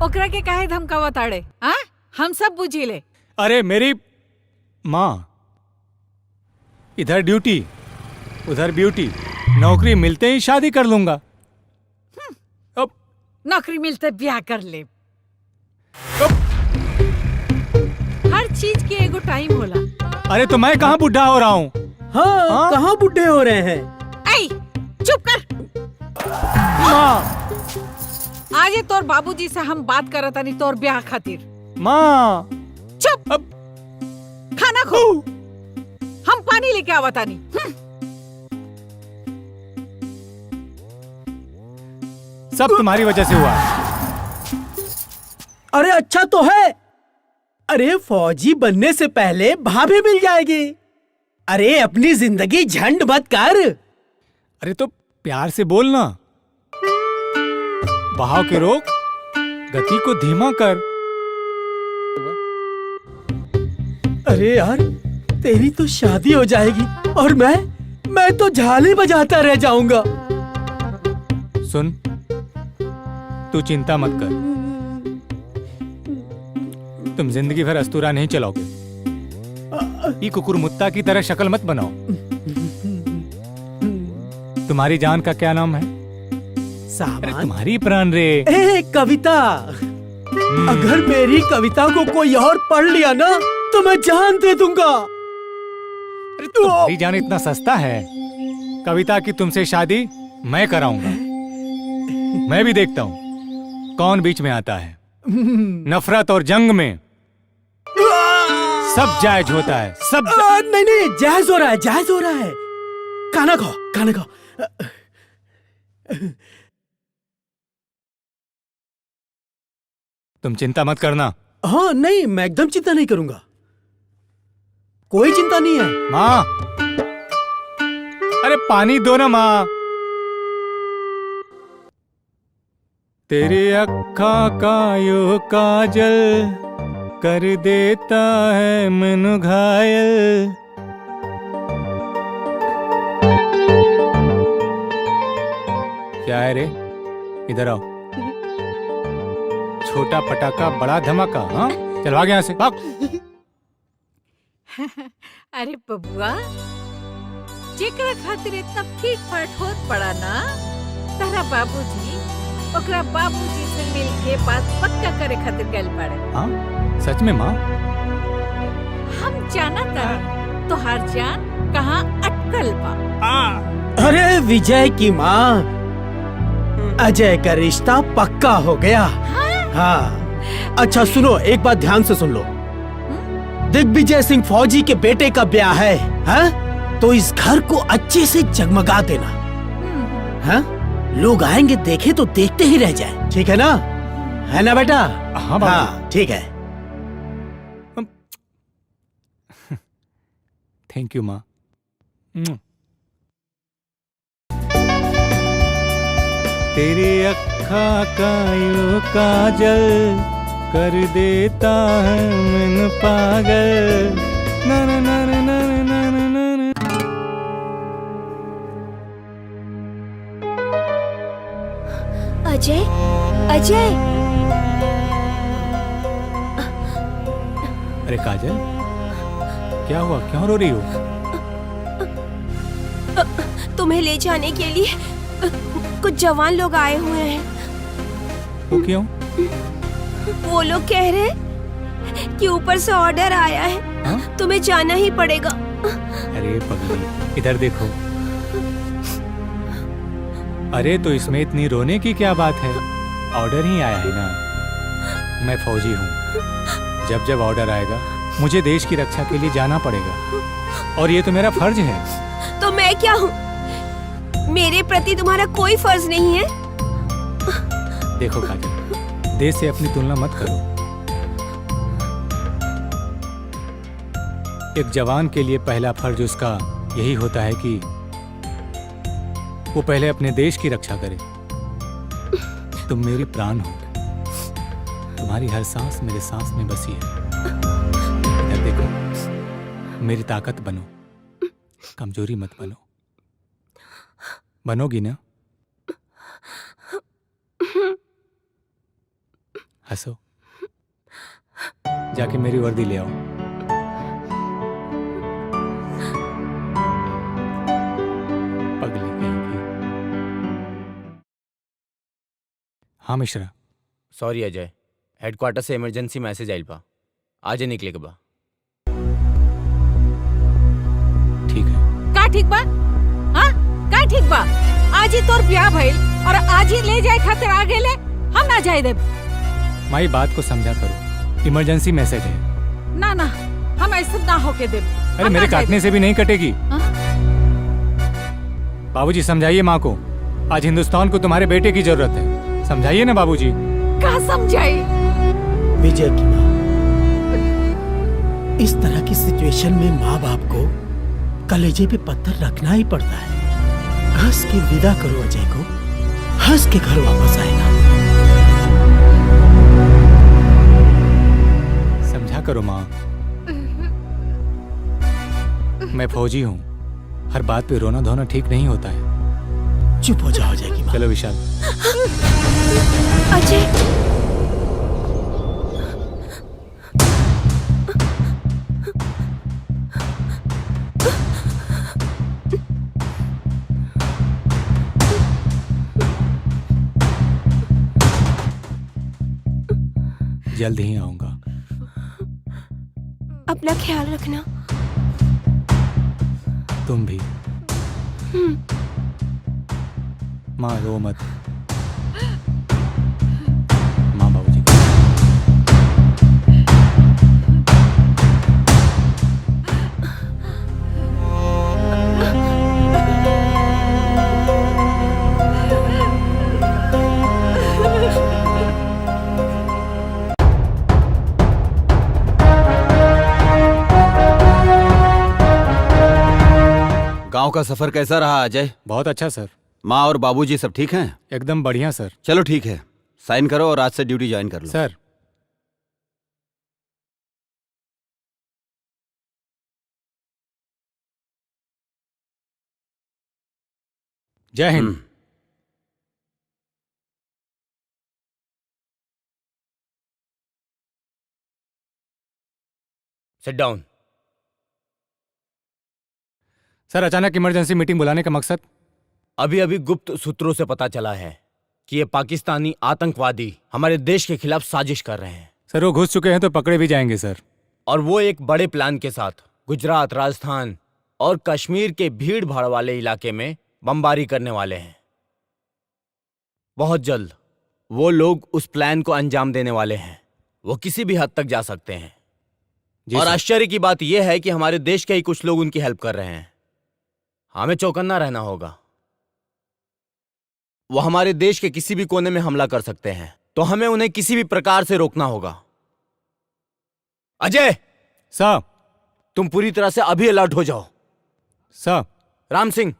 ओकरा के काहे धमकावा ताड़े? हाँ? हम सब बुझी ले। अरे मेरी माँ, इधर ड्यूटी उधर ब्यूटी, नौकरी मिलते ही शादी कर लूंगा। अब नौकरी मिलते ब्याह कर ले। हर चीज के एगो टाइम होला। अरे तो मैं कहाँ बुढ़ा हो रहा हूँ? हाँ, हाँ? कहाँ बुढ़े हो रहे हैं? ऐ, चुप कर। माँ, आज तोर बाबूजी से हम बात करत तानी तोर ब्याह खातिर। माँ चुप, अब खाना खो, हम पानी लेके आवतानी। सब तुम्हारी वजह से हुआ। अरे अच्छा तो है। अरे फौजी बनने से पहले भाभी मिल जाएगी। अरे अपनी जिंदगी झंड मत कर। अरे तो प्यार से बोलना, बहाव के रोक, गति को धीमा कर। अरे यार तेरी तो शादी हो जाएगी और मैं तो झाली बजाता रह जाऊंगा। सुन, तू चिंता मत कर, तुम जिंदगी भर अस्तूरा नहीं चलाओगे। ये कुकुर मुत्ता की तरह शक्ल मत बनाओ। तुम्हारी जान का क्या नाम है? अरे तुम्हारी प्राण रे। ए कविता, अगर मेरी कविता को कोई और पढ़ लिया ना तो मैं जान दे दूंगा। अरे तुम्हारी जान इतना सस्ता है? कविता की तुमसे शादी मैं कराऊंगा। मैं भी देखता हूँ कौन बीच में आता है। नफरत और जंग में सब जायज होता है, सब नहीं जायज हो रहा है, जायज हो रहा है। खाना खाओ, खाना खाओ। तुम चिंता मत करना। हाँ नहीं, मैं एकदम चिंता नहीं करूंगा, कोई चिंता नहीं है। माँ, अरे पानी दो ना माँ। तेरे अक्खा का यो काजल कर देता है मैनू घायल। क्या है रे, इधर आओ। छोटा पटाखा बड़ा धमाका। हाँ चल भाग यहाँ से, भाग। अरे बबुआ, जेकरा खातिर इतना फीट फाट होत पड़ा ना, तारा बाबूजी ओकरा बाबूजी से मिलके बात पक्का करे खातिर गल पड़े। हाँ सच में माँ? हम जाना था तोहार जान कहाँ अटकल बा। अरे विजय की माँ, अजय का रिश्ता पक्का हो गया। हाँ अच्छा सुनो, एक बात ध्यान से सुन लो। दिग्विजय सिंह फौजी के बेटे का ब्याह है, हाँ? तो इस घर को अच्छे से जगमगा देना। हाँ? लोग आएंगे, देखे तो देखते ही रह जाए, ठीक है ना? है ना बेटा? हाँ हाँ ठीक है। थैंक यू माँ। तेरे अक्खा का यो काजल कर देता है मन पागल। ना ना ना ना ना ना ना ना ना। अजय, अजय। अरे काजल, क्या हुआ, क्यों रो रही हो? तुम्हें ले जाने के लिए कुछ जवान लोग आए हुए हैं। वो क्यों? वो लोग कह रहे कि ऊपर से ऑर्डर आया है। हाँ? तुम्हें जाना ही पड़ेगा। अरे पगली, इधर देखो। अरे तो इसमें इतनी रोने की क्या बात है? ऑर्डर ही आया है ना। मैं फौजी हूँ, जब जब ऑर्डर आएगा मुझे देश की रक्षा के लिए जाना पड़ेगा, और ये तो मेरा फर्ज है। तो मैं क्या हूँ? मेरे प्रति तुम्हारा कोई फर्ज नहीं है। देखो काजल, देश से अपनी तुलना मत करो। एक जवान के लिए पहला फर्ज उसका यही होता है कि वो पहले अपने देश की रक्षा करे। तुम मेरी प्राण हो, तुम्हारी हर सांस मेरे सांस में बसी है। इधर देखो, मेरी ताकत बनो, कमजोरी मत बनो। बनोगी ना? हंसो, जाके मेरी वर्दी ले आओ। पगली कहीं की। हाँ मिश्रा। सॉरी अजय, हेडक्वार्टर से इमरजेंसी मैसेज आइल बा, आज निकले के बा। ठीक है। का ठीक बा? हाँ का ठीक बा? आज ही तोर ब्याह भइल और आज ही ले जाए खातिर आ गेले, हम ना जाए देब। माई बात को समझा करो, इमरजेंसी मैसेज है। ना ना, हम ऐसे ना होके देब। अरे हम मेरे ना जाए काटने देब। से भी नहीं कटेगी। हाँ? बाबूजी समझाइए माँ को, आज हिंदुस्तान को तुम्हारे बेटे की जरूरत है। समझाइए ना बाबूजी। का समझाई? विजय की माँ, इस तरह की सिचुएशन में माँ बाप को कलेजे पे पत्थर रखना ही पड़ता है। हंस के विदा करो अजय को, हंस के घर वापस आएगा। समझा करो माँ, मैं फौजी हूँ, हर बात पे रोना धोना ठीक नहीं होता है। चुप हो जाओ अजय की माँ। चलो विशाल। अजय, जल्द ही आऊंगा। अपना ख्याल रखना। तुम भी। माँ रो मत। माँ बाबूजी को। गांव का सफर कैसा रहा अजय? बहुत अच्छा सर। माँ और बाबूजी सब ठीक हैं? एकदम बढ़िया सर। चलो ठीक है, साइन करो और आज से ड्यूटी ज्वाइन कर लो। सर जय हिंद। Sit down. सर अचानक इमरजेंसी मीटिंग बुलाने का मकसद? अभी अभी गुप्त सूत्रों से पता चला है कि ये पाकिस्तानी आतंकवादी हमारे देश के खिलाफ साजिश कर रहे हैं। सर वो घुस चुके हैं तो पकड़े भी जाएंगे सर। और वो एक बड़े प्लान के साथ गुजरात, राजस्थान और कश्मीर के भीड़ भाड़ वाले इलाके में बमबारी करने वाले हैं। बहुत जल्द वो लोग उस प्लान को अंजाम देने वाले हैं। वो किसी भी हद तक जा सकते हैं। और सर। आश्चर्य की बात यह है कि हमारे देश के ही कुछ लोग उनकी हेल्प कर रहे हैं। हमें चौकन्ना रहना होगा। वो हमारे देश के किसी भी कोने में हमला कर सकते हैं, तो हमें उन्हें किसी भी प्रकार से रोकना होगा। अजय, सर। तुम पूरी तरह से अभी अलर्ट हो जाओ। सर। राम सिंह,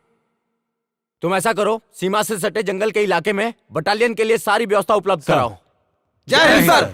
तुम ऐसा करो, सीमा से सटे जंगल के इलाके में बटालियन के लिए सारी व्यवस्था उपलब्ध सर। कराओ। जय हिंद सर।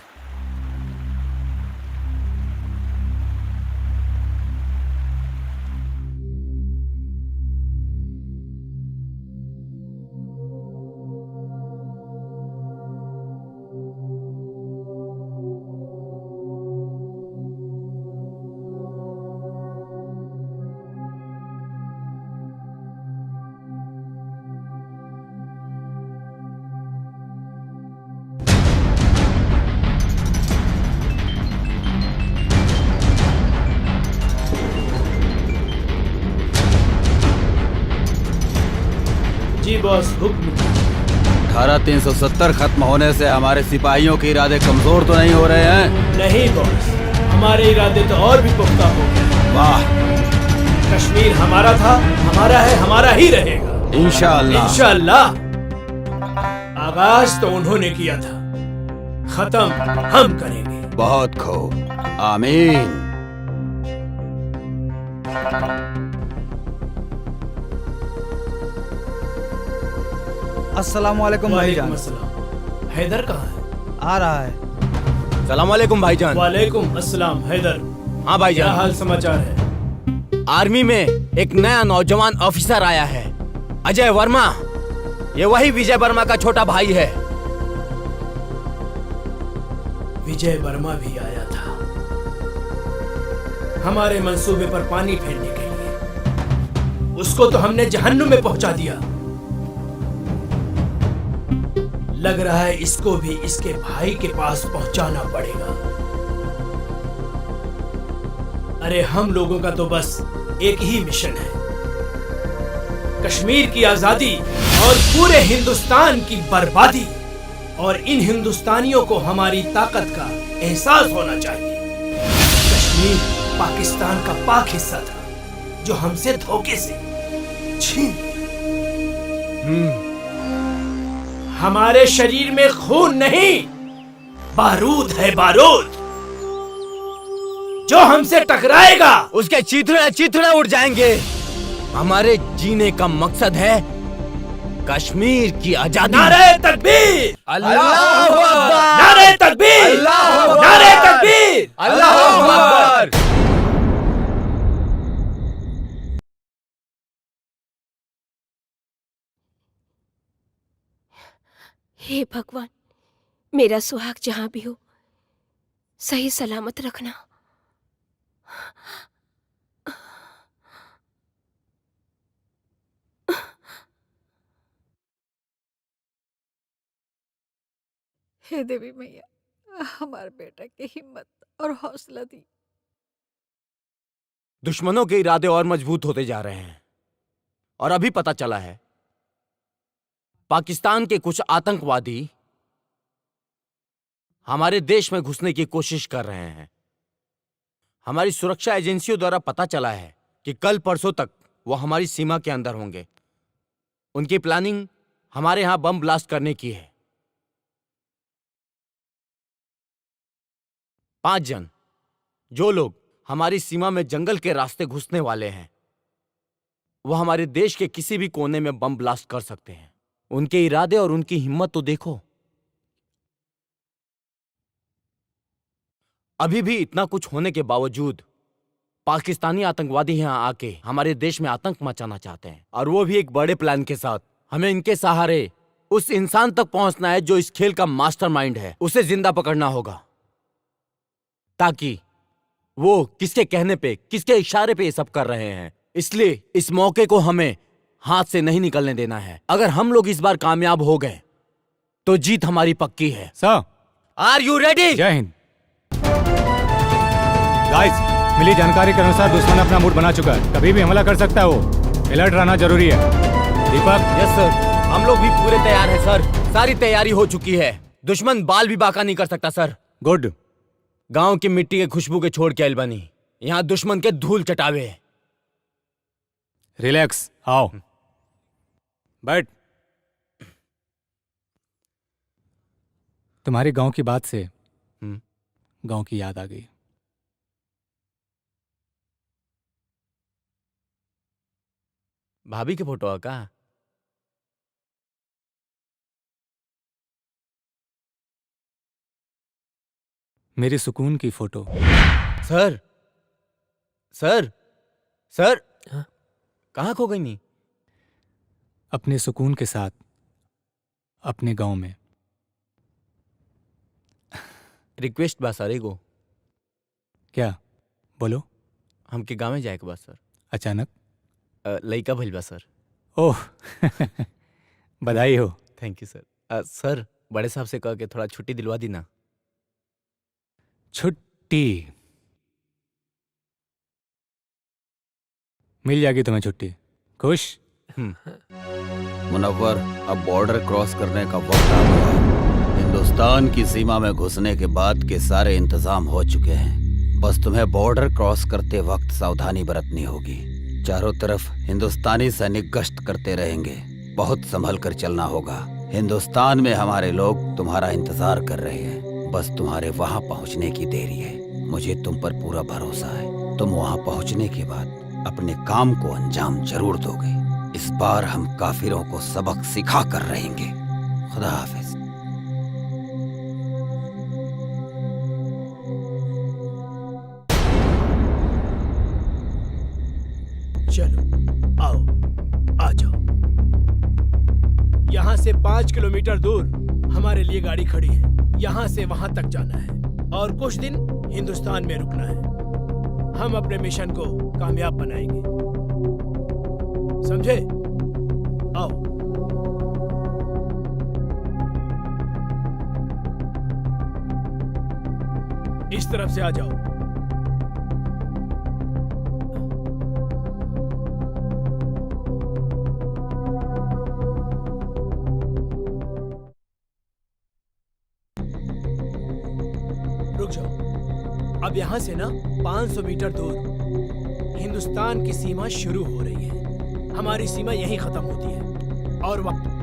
जी बॉस, हुक्म। 18370 खत्म होने से हमारे सिपाहियों के इरादे कमजोर तो नहीं हो रहे हैं? नहीं बॉस, हमारे इरादे तो और भी पुख्ता हो गए। वाह। कश्मीर हमारा था, हमारा है, हमारा ही रहेगा। इंशाअल्लाह। इंशाअल्लाह। आगाज तो उन्होंने किया था, खत्म हम करेंगे। बहुत खूब, आमीन। अस्सलाम वालेकुम भाईजान। वालेकुम अस्सलाम। हैदर कहाँ है? आ रहा है। सलाम वालेकुम भाईजान। वालेकुम अस्सलाम। हैदर, हाँ क्या भाईजान। हाल समाचार है? आर्मी में एक नया नौजवान ऑफिसर आया है, अजय वर्मा। ये वही विजय वर्मा का छोटा भाई है। विजय वर्मा भी आया था हमारे मंसूबे पर पानी फेरने के लिए। उसको तो हमने जहन्नुम में पहुंचा दिया। लग रहा है इसको भी इसके भाई के पास पहुंचाना पड़ेगा। अरे हम लोगों का तो बस एक ही मिशन है, कश्मीर की आजादी और पूरे हिंदुस्तान की बर्बादी। और इन हिंदुस्तानियों को हमारी ताकत का एहसास होना चाहिए। कश्मीर पाकिस्तान का पाक हिस्सा था जो हमसे धोखे से छीन लिया। हमारे शरीर में खून नहीं, बारूद है बारूद। जो हमसे टकराएगा उसके चिथड़े चिथड़े उड़ जाएंगे। हमारे जीने का मकसद है कश्मीर की आजादी। नारे तकबीर, अल्लाहू अकबर, नारे तकबीर, अल्लाहू अकबर, नारे तकबीर, अल्लाहू अकबर। हे भगवान, मेरा सुहाग जहां भी हो सही सलामत रखना। हे देवी मैया, हमारे बेटा की हिम्मत और हौसला दी। दुश्मनों के इरादे और मजबूत होते जा रहे हैं और अभी पता चला है पाकिस्तान के कुछ आतंकवादी हमारे देश में घुसने की कोशिश कर रहे हैं। हमारी सुरक्षा एजेंसियों द्वारा पता चला है कि कल परसों तक वो हमारी सीमा के अंदर होंगे। उनकी प्लानिंग हमारे यहां बम ब्लास्ट करने की है। 5 जन, जो लोग हमारी सीमा में जंगल के रास्ते घुसने वाले हैं, वो हमारे देश के किसी भी कोने में बम ब्लास्ट कर सकते हैं। उनके इरादे और उनकी हिम्मत तो देखो। अभी भी इतना कुछ होने के बावजूद पाकिस्तानी आतंकवादी यहां आके हमारे देश में आतंक मचाना चाहते हैं, और वो भी एक बड़े प्लान के साथ। हमें इनके सहारे उस इंसान तक पहुंचना है जो इस खेल का मास्टरमाइंड है। उसे जिंदा पकड़ना होगा ताकि वो किसके कहने पे, किसके इशारे पे ये सब कर रहे हैं। इसलिए इस मौके को हमें हाथ से नहीं निकलने देना है। अगर हम लोग इस बार कामयाब हो गए तो जीत हमारी पक्की है। Sir, are you ready? जय हिंद। गाइस, मिली जानकारी के अनुसार दुश्मन अपना मूड बना चुका है, कभी भी हमला कर सकता है। वो अलर्ट रहना जरूरी है। दीपक? यस सर, हम लोग भी पूरे तैयार हैं सर। सारी तैयारी हो चुकी है। दुश्मन बाल भी बाका नहीं कर सकता सर। गुड। गांव की मिट्टी के खुशबू के छोड़ के आइल बनी, यहाँ दुश्मन के धूल चटावे। रिलैक्स, आओ बैठ। तुम्हारे गांव की बात से गांव की याद आ गई। भाभी के फोटो है का? मेरी सुकून की फोटो। सर सर सर, कहाँ खो गई नी? अपने सुकून के साथ अपने गांव में। रिक्वेस्ट बा सर एगो। क्या? बोलो। हमके गाँव में जाए के बा सर। अचानक? लइका भइल बा सर। ओह बधाई हो। Thank you sir. सर, बड़े साहब से कह के थोड़ा छुट्टी दिलवा दी ना। छुट्टी मिल जाएगी तुम्हें छुट्टी। खुश? मुनव्वर, अब बॉर्डर क्रॉस करने का वक्त आ गया है। हिंदुस्तान की सीमा में घुसने के बाद के सारे इंतजाम हो चुके हैं। बस तुम्हें बॉर्डर क्रॉस करते वक्त सावधानी बरतनी होगी। चारों तरफ हिंदुस्तानी सैनिक गश्त करते रहेंगे। बहुत संभल कर चलना होगा। हिंदुस्तान में हमारे लोग तुम्हारा इंतजार कर रहे हैं। बस तुम्हारे वहां पहुंचने की देरी है। मुझे तुम पर पूरा भरोसा है। तुम वहां पहुंचने के बाद अपने काम को अंजाम जरूर दोगे। इस बार हम काफिरों को सबक सिखा कर रहेंगे। खुदा हाफिज। चलो आओ, आ जाओ। यहाँ से 5 किलोमीटर दूर हमारे लिए गाड़ी खड़ी है। यहाँ से वहां तक जाना है और कुछ दिन हिंदुस्तान में रुकना है। हम अपने मिशन को कामयाब बनाएंगे, समझे? आओ। इस तरफ से आ जाओ। रुक जाओ। अब यहाँ से ना 500 मीटर दूर हिंदुस्तान की सीमा शुरू हो रही है। हमारी सीमा यहीं खत्म होती है और वक्त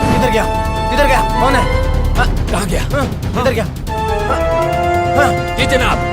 किधर गया? किधर गया? कौन है? कहाँ गया? किधर गया? जी जनाब।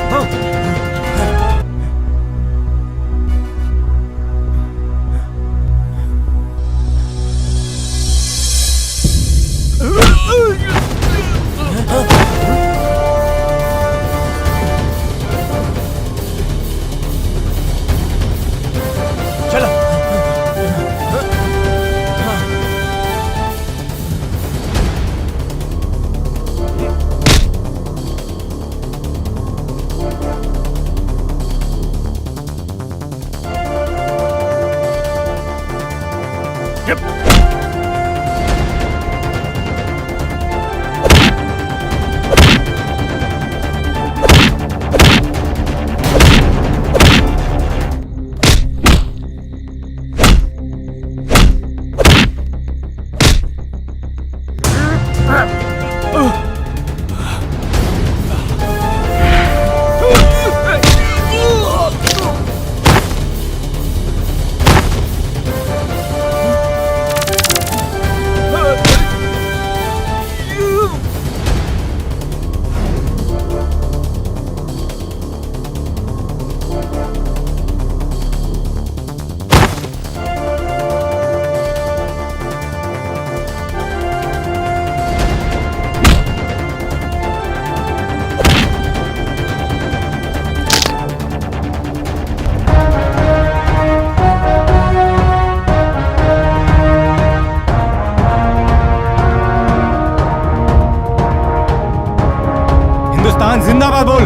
हिंदुस्तान जिंदाबाद बोल।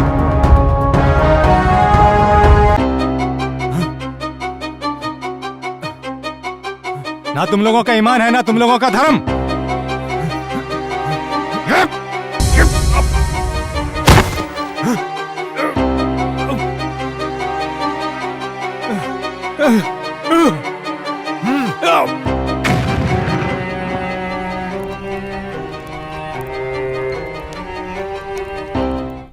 ना तुम लोगों का ईमान है ना तुम लोगों का धर्म।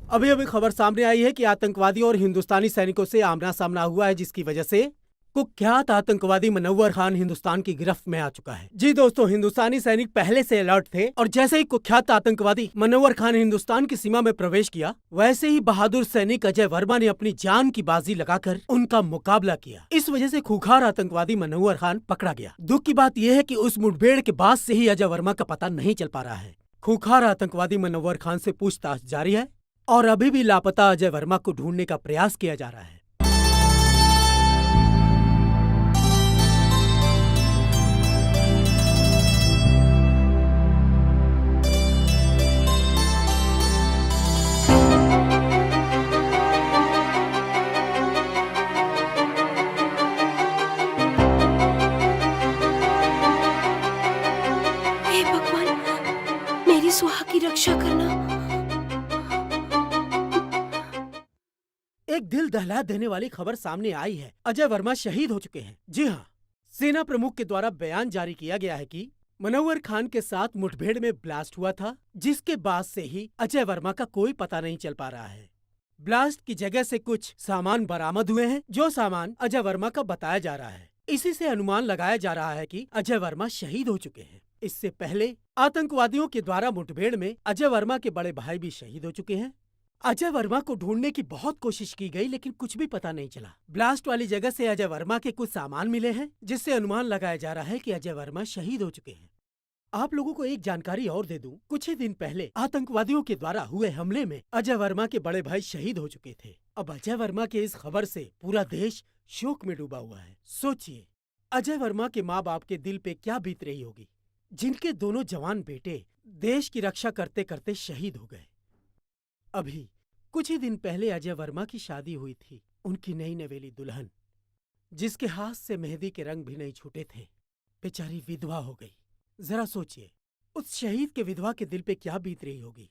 अभी अभी खबर सामने आई है कि आतंकवादियों और हिंदुस्तानी सैनिकों से आमना सामना हुआ है, जिसकी वजह से कुख्यात आतंकवादी मनव्वर खान हिंदुस्तान की गिरफ्त में आ चुका है। जी दोस्तों, हिंदुस्तानी सैनिक पहले से अलर्ट थे और जैसे ही कुख्यात आतंकवादी मनव्वर खान हिंदुस्तान की सीमा में प्रवेश किया, वैसे ही बहादुर सैनिक अजय वर्मा ने अपनी जान की बाजी लगाकर उनका मुकाबला किया। इस वजह से खूंखार आतंकवादी मनव्वर खान पकड़ा गया। दुख की बात यह है कि उस मुठभेड़ के बाद से ही अजय वर्मा का पता नहीं चल पा रहा है। खूंखार आतंकवादी मनोवर खान से पूछताछ जारी है और अभी भी लापता अजय वर्मा को ढूंढने का प्रयास किया जा रहा है। हे भगवान, मेरी सुहा की रक्षा करना। एक दिल दहला देने वाली खबर सामने आई है। अजय वर्मा शहीद हो चुके हैं। जी हाँ, सेना प्रमुख के द्वारा बयान जारी किया गया है कि मनोवर खान के साथ मुठभेड़ में ब्लास्ट हुआ था, जिसके बाद से ही अजय वर्मा का कोई पता नहीं चल पा रहा है। ब्लास्ट की जगह से कुछ सामान बरामद हुए हैं, जो सामान अजय वर्मा का बताया जा रहा है। इसी से अनुमान लगाया जा रहा है कि अजय वर्मा शहीद हो चुके हैं। इससे पहले आतंकवादियों के द्वारा मुठभेड़ में अजय वर्मा के बड़े भाई भी शहीद हो चुके हैं। अजय वर्मा को ढूंढने की बहुत कोशिश की गई, लेकिन कुछ भी पता नहीं चला। ब्लास्ट वाली जगह से अजय वर्मा के कुछ सामान मिले हैं, जिससे अनुमान लगाया जा रहा है कि अजय वर्मा शहीद हो चुके हैं। आप लोगों को एक जानकारी और दे दूं, कुछ ही दिन पहले आतंकवादियों के द्वारा हुए हमले में अजय वर्मा के बड़े भाई शहीद हो चुके थे। अब अजय वर्मा के इस खबर से पूरा देश शोक में डूबा हुआ है। सोचिए, अजय वर्मा के माँ बाप के दिल पे क्या बीत रही होगी, जिनके दोनों जवान बेटे देश की रक्षा करते करते शहीद हो गए। अभी कुछ ही दिन पहले अजय वर्मा की शादी हुई थी। उनकी नई नवेली दुल्हन, जिसके हाथ से मेहंदी के रंग भी नहीं छूटे थे, बेचारी विधवा हो गई। जरा सोचिए, उस शहीद के विधवा के दिल पे क्या बीत रही होगी।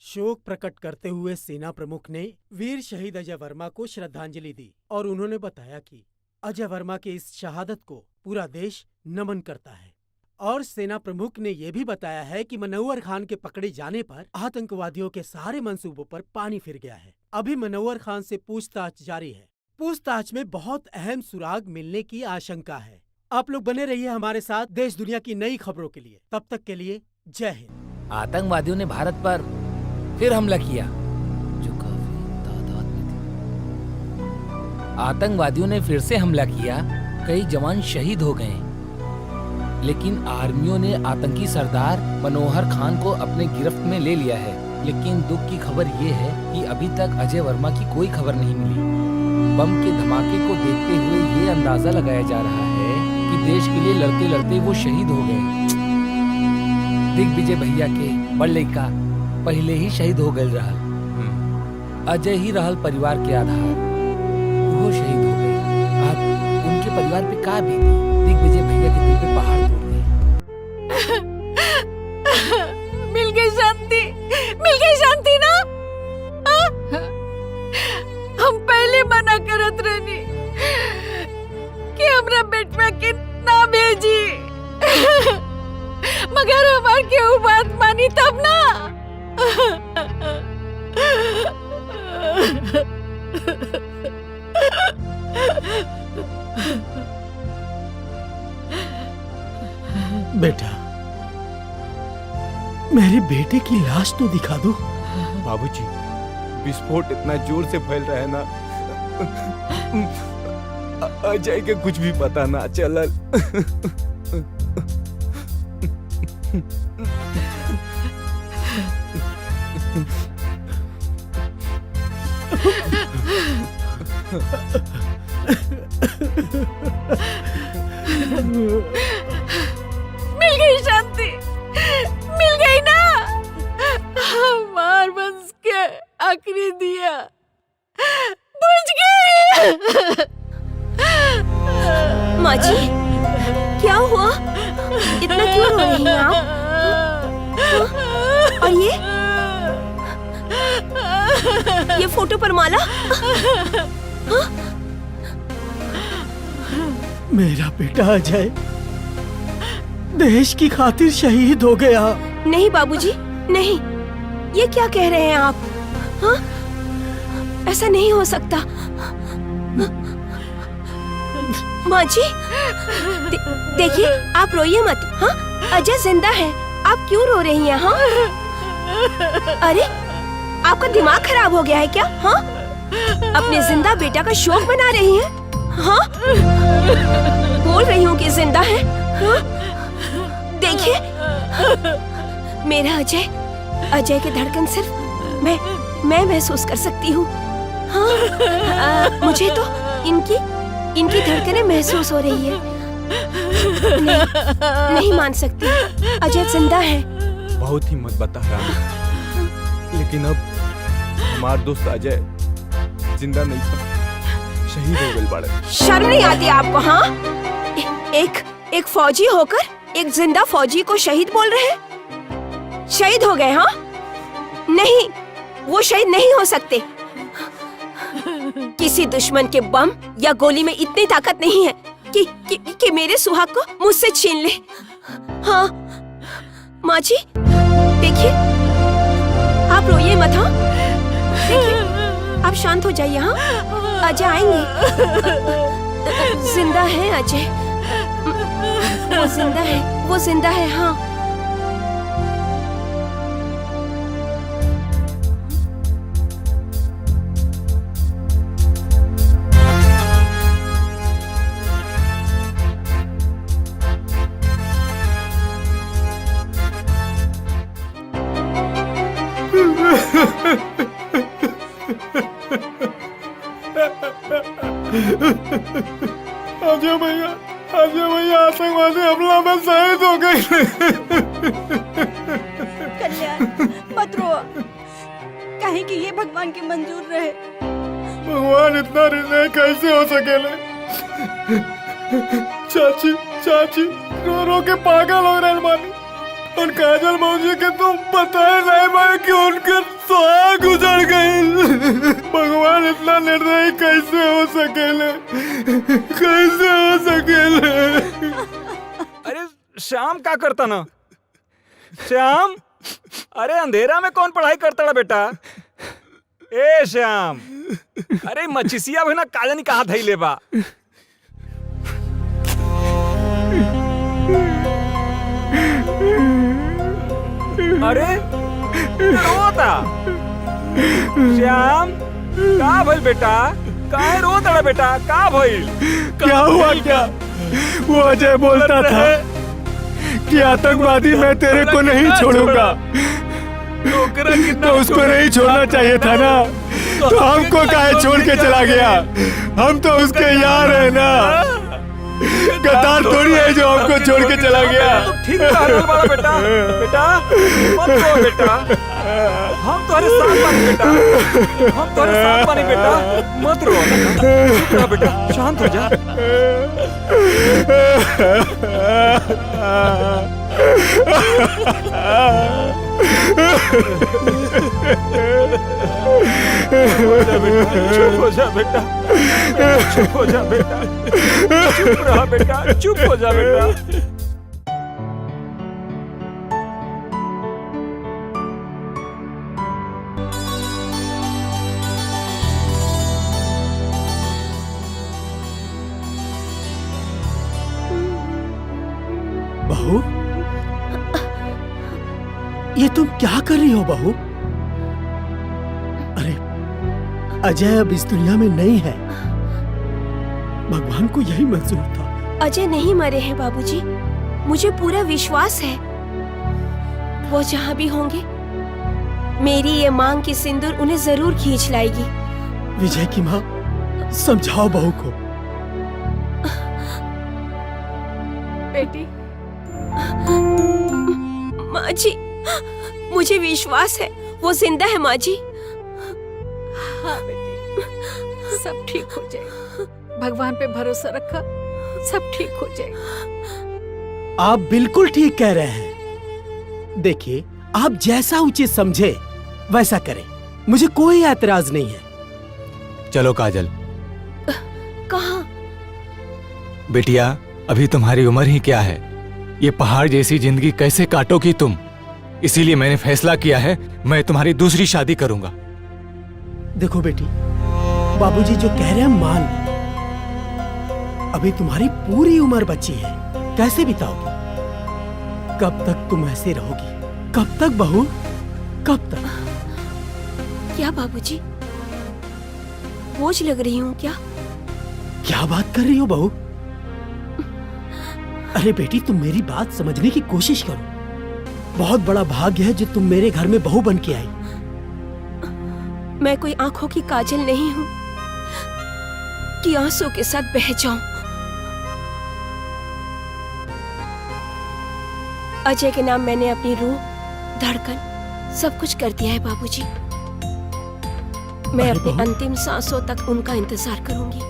शोक प्रकट करते हुए सेना प्रमुख ने वीर शहीद अजय वर्मा को श्रद्धांजलि दी और उन्होंने बताया कि अजय वर्मा के इस शहादत को पूरा देश नमन करता है। और सेना प्रमुख ने यह भी बताया है कि मनोवर खान के पकड़े जाने पर आतंकवादियों के सारे मंसूबों पर पानी फिर गया है। अभी मनोवर खान से पूछताछ जारी है। पूछताछ में बहुत अहम सुराग मिलने की आशंका है। आप लोग बने रहिए हमारे साथ देश दुनिया की नई खबरों के लिए। तब तक के लिए जय हिंद। आतंकवादियों ने भारत पर फिर हमला किया, जो काफी तादाद में थे। आतंकवादियों ने फिर से हमला किया, कई जवान शहीद हो गए, लेकिन आर्मियों ने आतंकी सरदार मनोहर खान को अपने गिरफ्त में ले लिया है। लेकिन दुख की खबर ये है कि अभी तक अजय वर्मा की कोई खबर नहीं मिली। बम के धमाके को देखते हुए ये अंदाजा लगाया जा रहा है कि देश के लिए लड़ते लड़ते वो शहीद हो गए। दिग्विजय भैया के बड़ लड़का पहले ही शहीद हो गए रहल। अजय ही रहल परिवार के आधार, वो शहीद हो गए। अब उनके परिवार पे का बीती। दिग्विजय भैया के दिल पे पहाड़ टूट गए। मिल गई शांति, मिल गई शांति ना। हम पहले मना करत रहनी कि हमरा बेटवा के ना भेजी, मगर हमार केहू बात मानी तब ना। बेटा, मेरे बेटे की लाश तो दिखा दो। बाबूजी, विस्फोट इतना जोर से फैल रहा है ना, अजय के कुछ भी पता ना चलल। मिल गई शांति, मिल गई ना। हमार वंश के आखिरी दिया बुझ गई। माँ जी, क्या हुआ? इतना क्यों रो रही हैं आप? और ये फोटो पर माला? मेरा बेटा अजय देश की खातिर शहीद हो गया। नहीं बाबूजी, नहीं। ये क्या कह रहे हैं आप? हाँ? ऐसा नहीं हो सकता। माँ जी, देखिए, आप रोइए मत। हाँ, अजय जिंदा है। आप क्यों रो रही हैं? हाँ? अरे, आपका दिमाग खराब हो गया है क्या? हाँ? अपने जिंदा बेटा का शोक मना रही हैं? हाँ? बोल रही हूँ कि जिंदा है। हाँ? देखिए, मेरा अजय, अजय की धड़कन सिर्फ मैं महसूस कर सकती हूँ। हाँ, मुझे तो इनकी धड़कनें महसूस हो रही है। नहीं मान सकती, अजय जिंदा है। बहुत हिम्मत बता रानी, लेकिन अब हमारा दोस्त अजय जिंदा नहीं था, शहीद हो गए बड़े। शर्म नहीं आती आपको? हाँ, एक फौजी होकर एक जिंदा फौजी को शहीद बोल रहे हैं? शहीद हो गए? हाँ नहीं, वो शहीद नहीं हो सकते। किसी दुश्मन के बम या गोली में इतनी ताकत नहीं है कि मेरे सुहाग को मुझसे छीन ले। हाँ माँ जी, देखिए, आप रोइए मत। हाँ देखिए, आप शांत हो जाइए। हाँ, अजय आएंगे। जिंदा है अजय, वो जिंदा है, वो जिंदा है। हाँ अजय भैया आतंकवादी हमला में शहीद हो गए। कल्याण मत रो, कहीं कि ये भगवान की मंजूर रहे। भगवान इतना निर्णय कैसे हो सकेले? चाची रो रो के पागल हो रहे मानी। और काजल मौजी के तुम बताए नहीं भाई कि उनके सुहाग गुजर गए। भगवान इतना निर्दयी कैसे हो सकेले? कैसे हो सकेले? अरे श्याम क्या करता ना? श्याम, अरे अंधेरा में कौन पढ़ाई करता है बेटा? ए श्याम, अरे मचिसिया भी ना काजनी कहाँ थई लेबा? अरे रोता श्याम, का भइल बेटा? काहे रोता रे बेटा? का भइल? क्या हुआ? क्या वो अजय बोलता था कि आतंकवादी मैं तेरे को नहीं छोड़ूंगा, तो उसको नहीं छोड़ना चाहिए था ना? तो हमको काहे छोड़ के चला गया? हम तो उसके यार है ना, गद्दार थोड़ी है जो हमको छोड़ के चला गया। ठीक है बड़ा बेटा, मत रो बेटा, हम तुम्हारे साथ बानी बेटा, हम तुम्हारे साथ बानी बेटा, मत रो बेटा, बेटा शांत हो जा। चुप हो जा बेटा, चुप हो जा बेटा, चुप रहा बेटा, चुप हो जा बेटा। बहू, ये तुम क्या कर रही हो बहू? अरे अजय अब इस दुनिया में नहीं है, भगवान को यही मंजूर था। अजय नहीं मरे हैं बाबूजी, मुझे पूरा विश्वास है। वो जहाँ भी होंगे, मेरी ये मांग की सिंदूर उन्हें जरूर खींच लाएगी। विजय की माँ, समझाओ बहू को। बेटी, माँ जी, मुझे विश्वास है वो जिंदा है। माँ जी, हाँ बेटी, सब ठीक हो जाएगा। भगवान पे भरोसा रखा, सब ठीक हो जाएगा। आप बिल्कुल ठीक कह रहे हैं। देखिए, आप जैसा उचित समझे वैसा करें, मुझे कोई एतराज नहीं है। चलो काजल। कहाँ? बिटिया, अभी तुम्हारी उम्र ही क्या है, ये पहाड़ जैसी जिंदगी कैसे काटोगी तुम? इसीलिए मैंने फैसला किया है, मैं तुम्हारी दूसरी शादी करूंगा। देखो बेटी, बाबूजी जो कह रहे हैं मान लो। अभी तुम्हारी पूरी उम्र बची है, कैसे बिताओगी? कब तक तुम ऐसे रहोगी? कब तक बहू, कब तक? क्या बाबूजी, बोझ लग रही हूँ क्या? क्या बात कर रही हो बहू? अरे बेटी, तुम मेरी बात समझने की कोशिश करो। बहुत बड़ा भाग्य है जो तुम मेरे घर में बहू बन के आई। मैं कोई आंखों की काजल नहीं हूँ कि आंसू के साथ बह जाऊं। अजय के नाम मैंने अपनी रूह, धड़कन सब कुछ कर दिया है बाबूजी। मैं अपनी अंतिम सांसों तक उनका इंतजार करूंगी।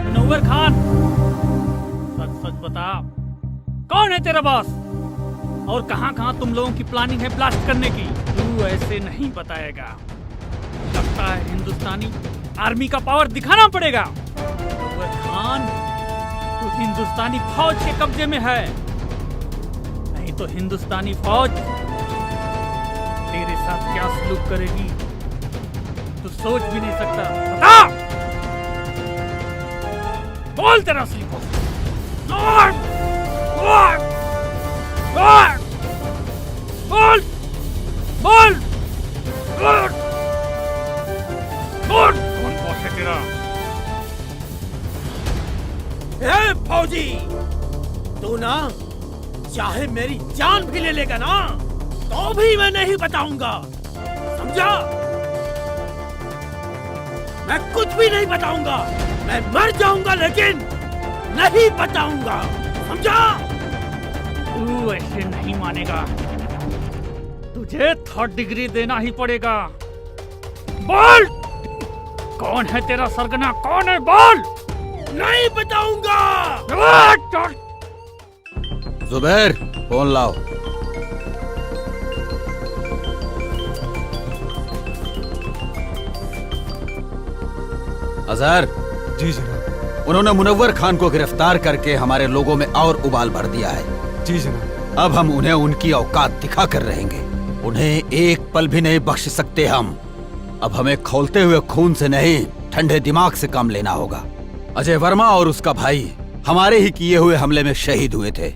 मुनव्वर खान, सच सच बता, कौन है तेरा बॉस और कहां-कहां तुम लोगों की प्लानिंग है ब्लास्ट करने की? तू ऐसे नहीं बताएगा। लगता है हिंदुस्तानी आर्मी का पावर दिखाना पड़ेगा। मुनव्वर खान, तू हिंदुस्तानी फौज के कब्जे में है, नहीं तो हिंदुस्तानी फौज तेरे साथ क्या सलूक करेगी तू सोच भी नहीं सकता। बता, बोल तेरा असली कौन? बोल बोल बोल बोल बोल बोल कौन बॉस है तेरा? ए फौजी, तू ना चाहे मेरी जान भी ले लेगा ना तो भी मैं नहीं बताऊंगा, समझा? मैं कुछ भी नहीं बताऊंगा। मैं मर जाऊंगा लेकिन नहीं बताऊंगा, समझा? तू ऐसे नहीं मानेगा, तुझे 3rd डिग्री देना ही पड़ेगा। बोल, कौन है तेरा सरगना? कौन है? बोल। नहीं बताऊंगा। जुबैर, फोन लाओ। अजहर। जी जनाब। उन्होंने मुनव्वर खान को गिरफ्तार करके हमारे लोगों में और उबाल भर दिया है। जी जनाब। अब हम उन्हें उनकी औकात दिखा कर रहेंगे। उन्हें एक पल भी नहीं बख्श सकते हम। अब हमें खौलते हुए खून से नहीं, ठंडे दिमाग से काम लेना होगा। अजय वर्मा और उसका भाई हमारे ही किए हुए हमले में शहीद हुए थे।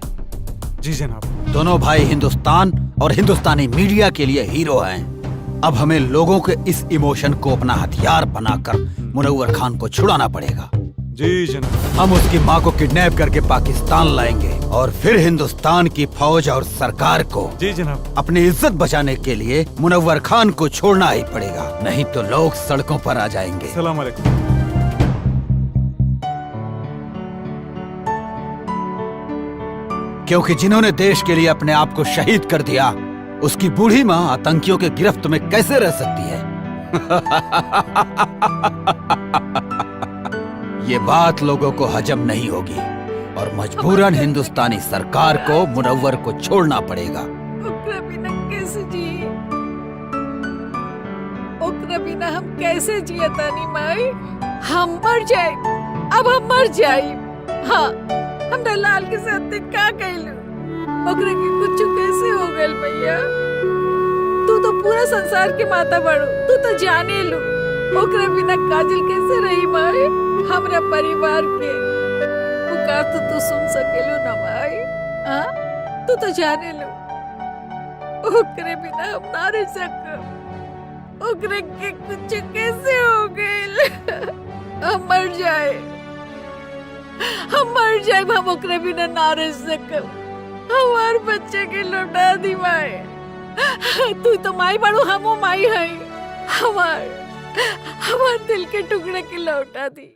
जी जनाब। दोनों भाई हिंदुस्तान और हिंदुस्तानी मीडिया के लिए हीरो हैं। अब हमें लोगों के इस इमोशन को अपना हथियार बनाकर मुनव्वर खान को छुड़ाना पड़ेगा। जी जनाब। हम उसकी माँ को किडनैप करके पाकिस्तान लाएंगे और फिर हिंदुस्तान की फौज और सरकार को जी जनाब अपनी इज्जत बचाने के लिए मुनव्वर खान को छोड़ना ही पड़ेगा, नहीं तो लोग सड़कों पर आ जाएंगे। सलाम अलैकुम। क्योंकि जिन्होंने देश के लिए अपने आप को शहीद कर दिया, उसकी बूढ़ी माँ आतंकियों के गिरफ्त में कैसे रह सकती है? ये बात लोगों को हजम नहीं होगी और मजबूरन हिंदुस्तानी सरकार को मुनव्वर को छोड़ना पड़ेगा। ओकरा बिना कैसे जिए? ओकरा बिना हम कैसे जिए तानी माई? हम मर जाए, अब हम मर जाए। हाँ, हमरा लाल के साथ का कैलू? ओकरा के कुछ कैसे हो गए भैया? तू तो पूरा संसार के माता बड़ो, तू तो जाने लू। ओकरा बिना काजल कैसे रही माई? हमरा परिवार के पुकार तो तू सुन सकेलू ना माई? हाँ, तू तो जाने लो। ओकरे बिना हम ना रह सकब। ओकरे के कुछ कैसे हो गए? हम मर जाए, हम मर जाए, हम ओकरे बिना ना रह सकब। हमार बच्चे के लौटा दी माई। तू तो माई बड़ू, हमो माई है। हमार दिल के टुकड़े के लौटा दी।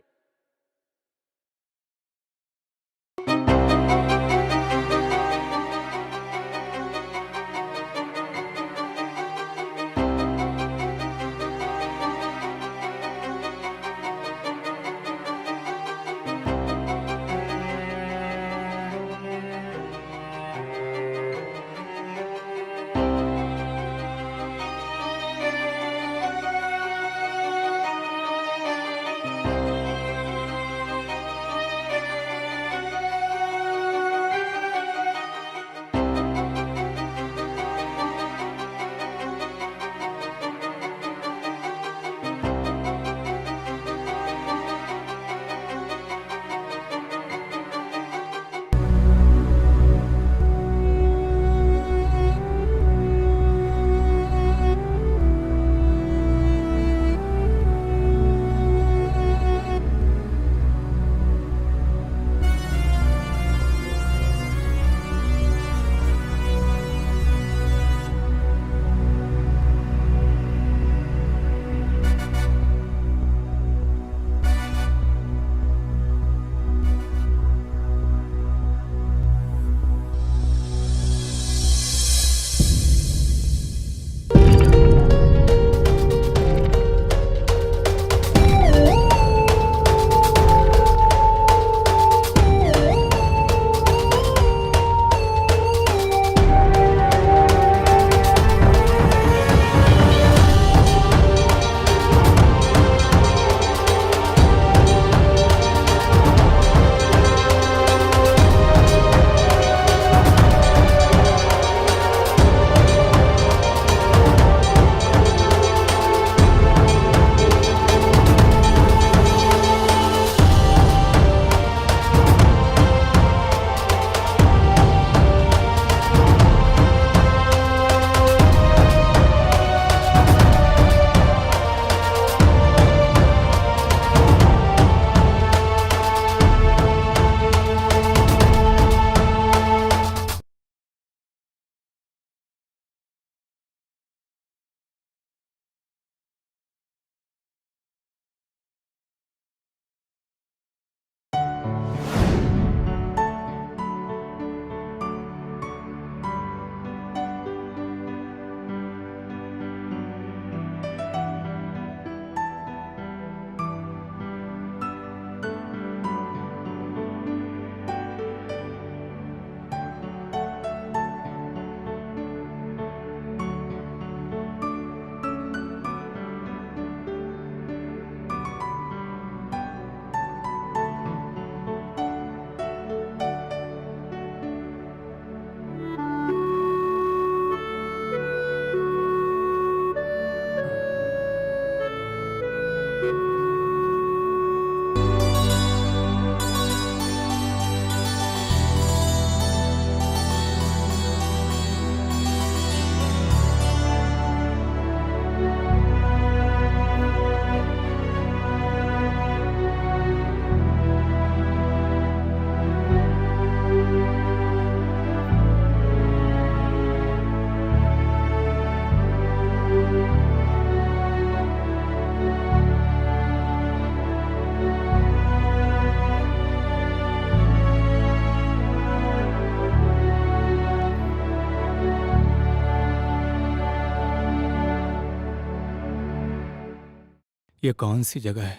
ये कौन सी जगह है?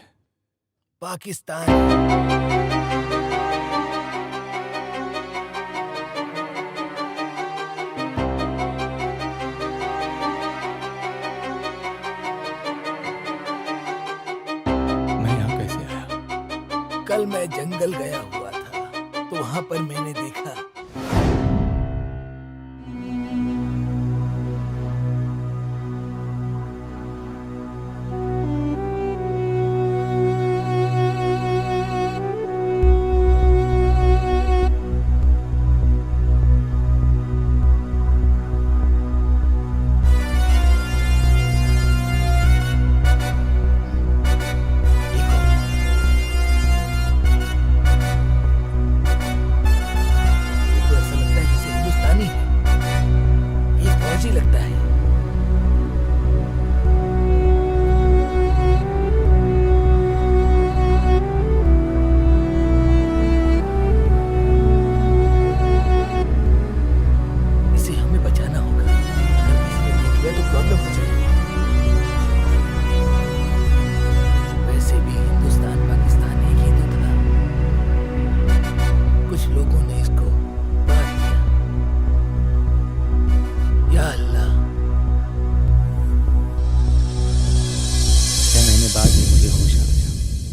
पाकिस्तान। मैं यहाँ कैसे आया? कल मैं जंगल गया हुआ था तो वहां पर मैंने देखा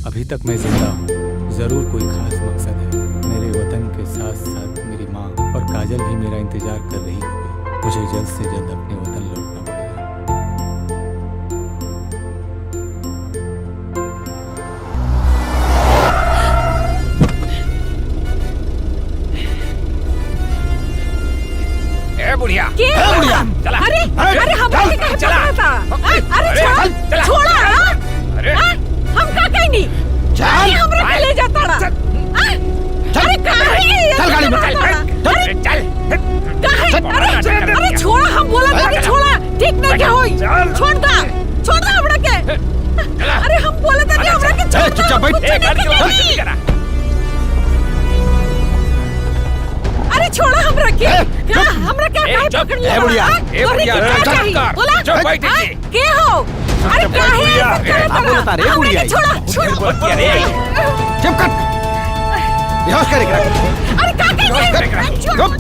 अभी तक मैं जिंदा हूँ, जरूर कोई खास मकसद है। मेरे वतन के साथ साथ मेरी माँ और काजल भी मेरा इंतजार कर रही होगी। मुझे जल्द से जल्द अपने वतन लौटना पड़ेगा। ए बुढ़िया, चला। अरे अरे हम चला। अरे छोड़ा। अरे हम का कहेंगे? अरे हमरा के ले जाता रहा। अरे काहे? चल गाड़ी में चल। चल। अरे छोड़ा, हम बोला था कि छोड़ा। ठीक नहीं क्या होई? छोड़ दा हमरा के। अरे हम बोला था कि हमरा के छोड़। चुपचाप बैठ। अरे छोड़ा हमरा के। हमरा के काहे पकड़ लिया? बुढ़िया, बोला चुप बैठ के हो? अरे काहे? आप बोलता रे बुढ़िया। छोड़ा। चुप कर। बेहोश करेगा। अरे का कहेंगे? चुप कर।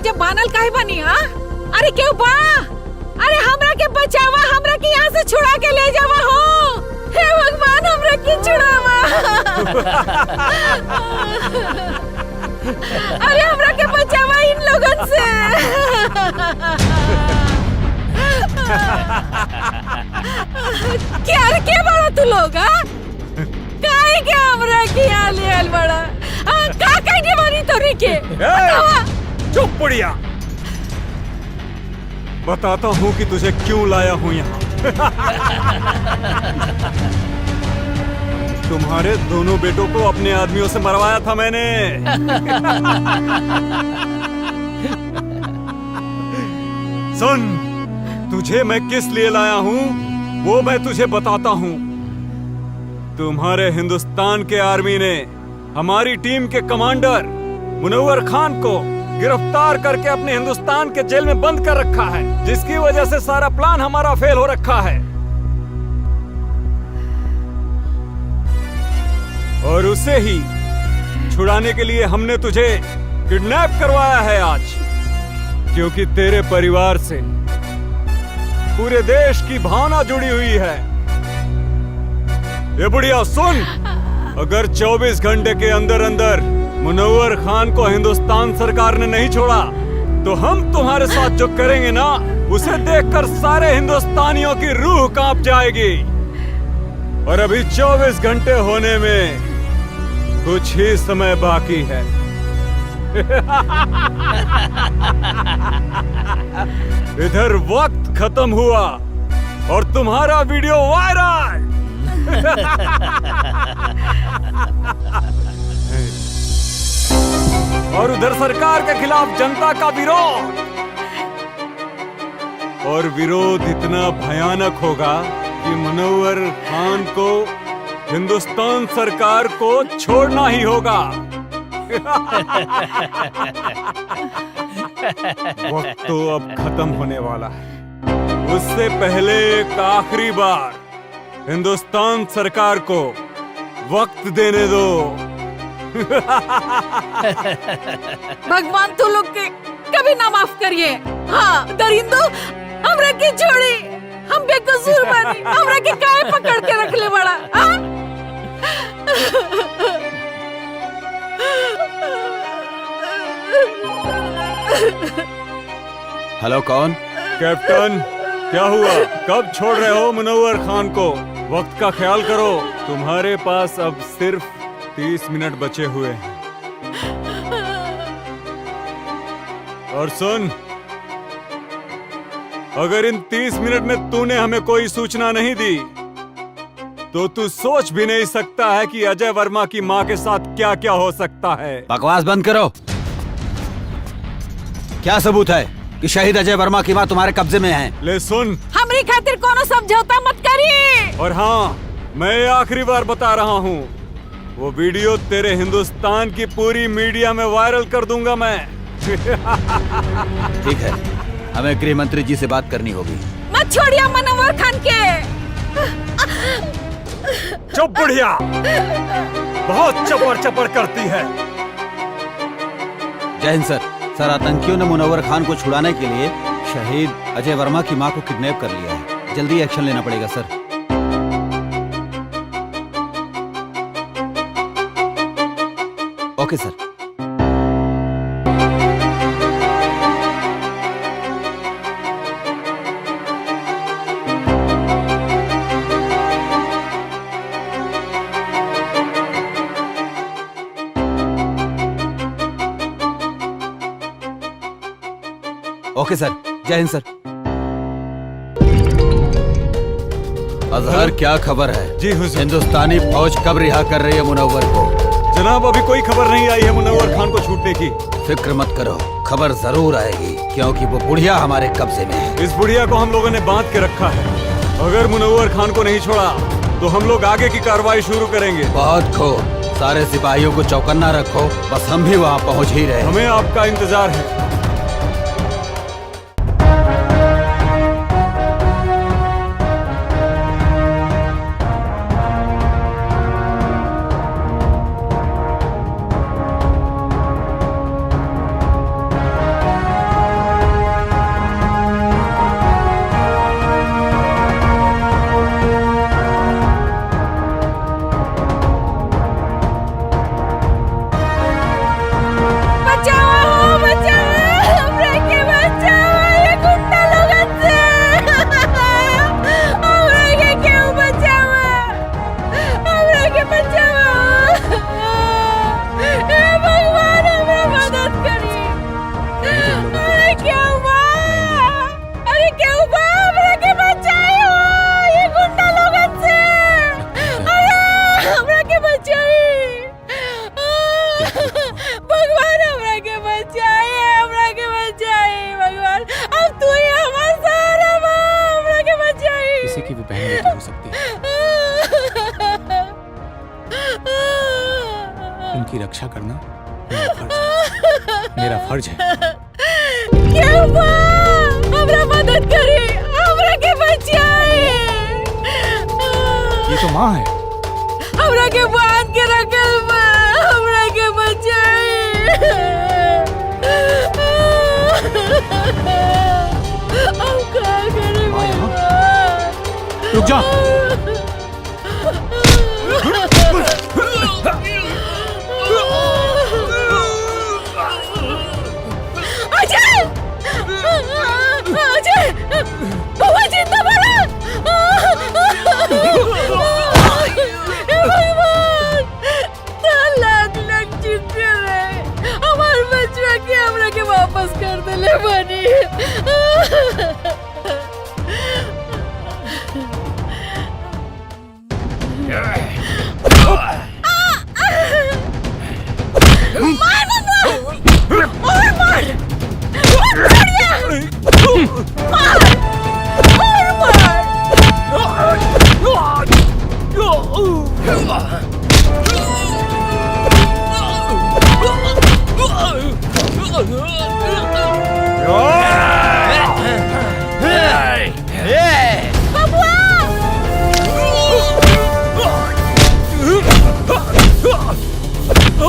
जब बानल काहे बनी? अरे क्यों बा? अरे हमरा के बचावा, हमरा के यहाँ से छुड़ा के ले जावा हो। हे भगवान, हमरा के छुड़ावा। अरे हमरा के बचावा इन लोगन से। क्या रे, क्या बड़ा तू लोग? काहे क्या हमरा के यहाँ ले आल बड़ा? का कहीं बनी तोरी के? चुप बुढ़िया, बताता हूँ कि तुझे क्यों लाया हूँ यहाँ। तुम्हारे दोनों बेटों को अपने आदमियों से मरवाया था मैंने। सुन, तुझे मैं किस लिए लाया हूँ वो मैं तुझे बताता हूँ। तुम्हारे हिंदुस्तान के आर्मी ने हमारी टीम के कमांडर मुनव्वर खान को गिरफ्तार करके अपने हिंदुस्तान के जेल में बंद कर रखा है, जिसकी वजह से सारा प्लान हमारा फेल हो रखा है। और उसे ही छुड़ाने के लिए हमने तुझे किडनैप करवाया है आज, क्योंकि तेरे परिवार से पूरे देश की भावना जुड़ी हुई है। ये बुढ़िया सुन, अगर 24 घंटे के अंदर अंदर मुनव्वर खान को हिंदुस्तान सरकार ने नहीं छोड़ा तो हम तुम्हारे साथ जो करेंगे ना, उसे देखकर सारे हिंदुस्तानियों की रूह कांप जाएगी। और अभी 24 घंटे होने में कुछ ही समय बाकी है। इधर वक्त खत्म हुआ और तुम्हारा वीडियो वायरल। और उधर सरकार के खिलाफ जनता का विरोध, और विरोध इतना भयानक होगा कि मुनव्वर खान को हिंदुस्तान सरकार को छोड़ना ही होगा। वक्त तो अब खत्म होने वाला है, उससे पहले एक आखिरी बार हिंदुस्तान सरकार को वक्त देने दो। भगवान तू लोग के कभी ना माफ करिए। हाँ दरिंदो, हमरा के छोड़ी, हम बेकसूर बानी, हमरा के काहे पकड़ के रख ले बड़ा। हाँ? हेलो, कौन? कैप्टन, क्या हुआ? कब छोड़ रहे हो मुनव्वर खान को? वक्त का ख्याल करो, तुम्हारे पास अब सिर्फ 30 मिनट बचे हुए हैं। और सुन, अगर इन 30 मिनट में तूने हमें कोई सूचना नहीं दी तो तू सोच भी नहीं सकता है कि अजय वर्मा की माँ के साथ क्या क्या हो सकता है। बकवास बंद करो। क्या सबूत है कि शहीद अजय वर्मा की माँ तुम्हारे कब्जे में है? ले सुन, हमरी खातिर कोनो समझौता मत करिए। और हाँ, मैं आखिरी बार बता रहा हूँ, वो वीडियो तेरे हिंदुस्तान की पूरी मीडिया में वायरल कर दूंगा मैं। ठीक है, हमें गृह मंत्री जी से बात करनी होगी। मत छोड़िए मुनव्वर खान के। चुप बुढ़िया, बहुत चपड़ चपड़ करती है। जय हिंद सर। सर, आतंकियों ने मुनव्वर खान को छुड़ाने के लिए शहीद अजय वर्मा की मां को किडनैप कर लिया है। जल्दी एक्शन लेना पड़ेगा sir. Okay sir. Okay sir. जय हिंद सर। अजहर, क्या खबर है? जी हुजूर। हिंदुस्तानी फौज कब रिहा कर रही है मुनव्वर को? जनाब, अभी कोई खबर नहीं आई है मुनव्वर खान को छूटने की। फिक्र मत करो, खबर जरूर आएगी, क्योंकि वो बुढ़िया हमारे कब्जे में है। इस बुढ़िया को हम लोगों ने बांध के रखा है। अगर मुनव्वर खान को नहीं छोड़ा तो हम लोग आगे की कार्रवाई शुरू करेंगे। बहुत खूब, सारे सिपाहियों को चौकन्ना रखो, बस हम भी वहाँ पहुँच ही रहे। हमें आपका इंतजार है। की वो बहन बेटी हो सकती है। उनकी रक्षा करना मेरा फर्ज है। मेरा फर्ज है। क्या हुआ? हमरा मदद करे, हमरा के बचाए। ये तो माँ है। हमरा के बांध के रखल बा, हमरा के बचाए। हम का करे? माँ यहाँ? रुक जा। अजय! अजय! बउआ जिंदा बना! हे भगवान! लाख लाख शुक्र है, हमार बचवा के हमरा के वापस कर देले बनी। मार बबुआ! और मार! और बढ़िया! मार!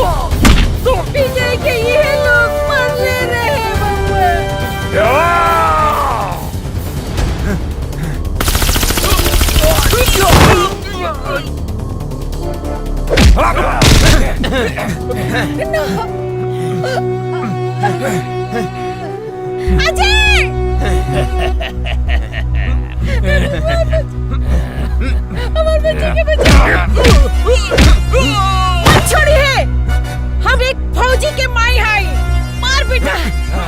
और विजय के ये लोग मर ले रहे हैं बबुआ। अजय! हमारे बच्चे के बचाओ! मत छोड़िए! हम एक फौजी के माई हाई। मार बेटा,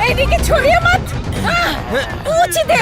एडी के छोड़िए मत। पूछ दे।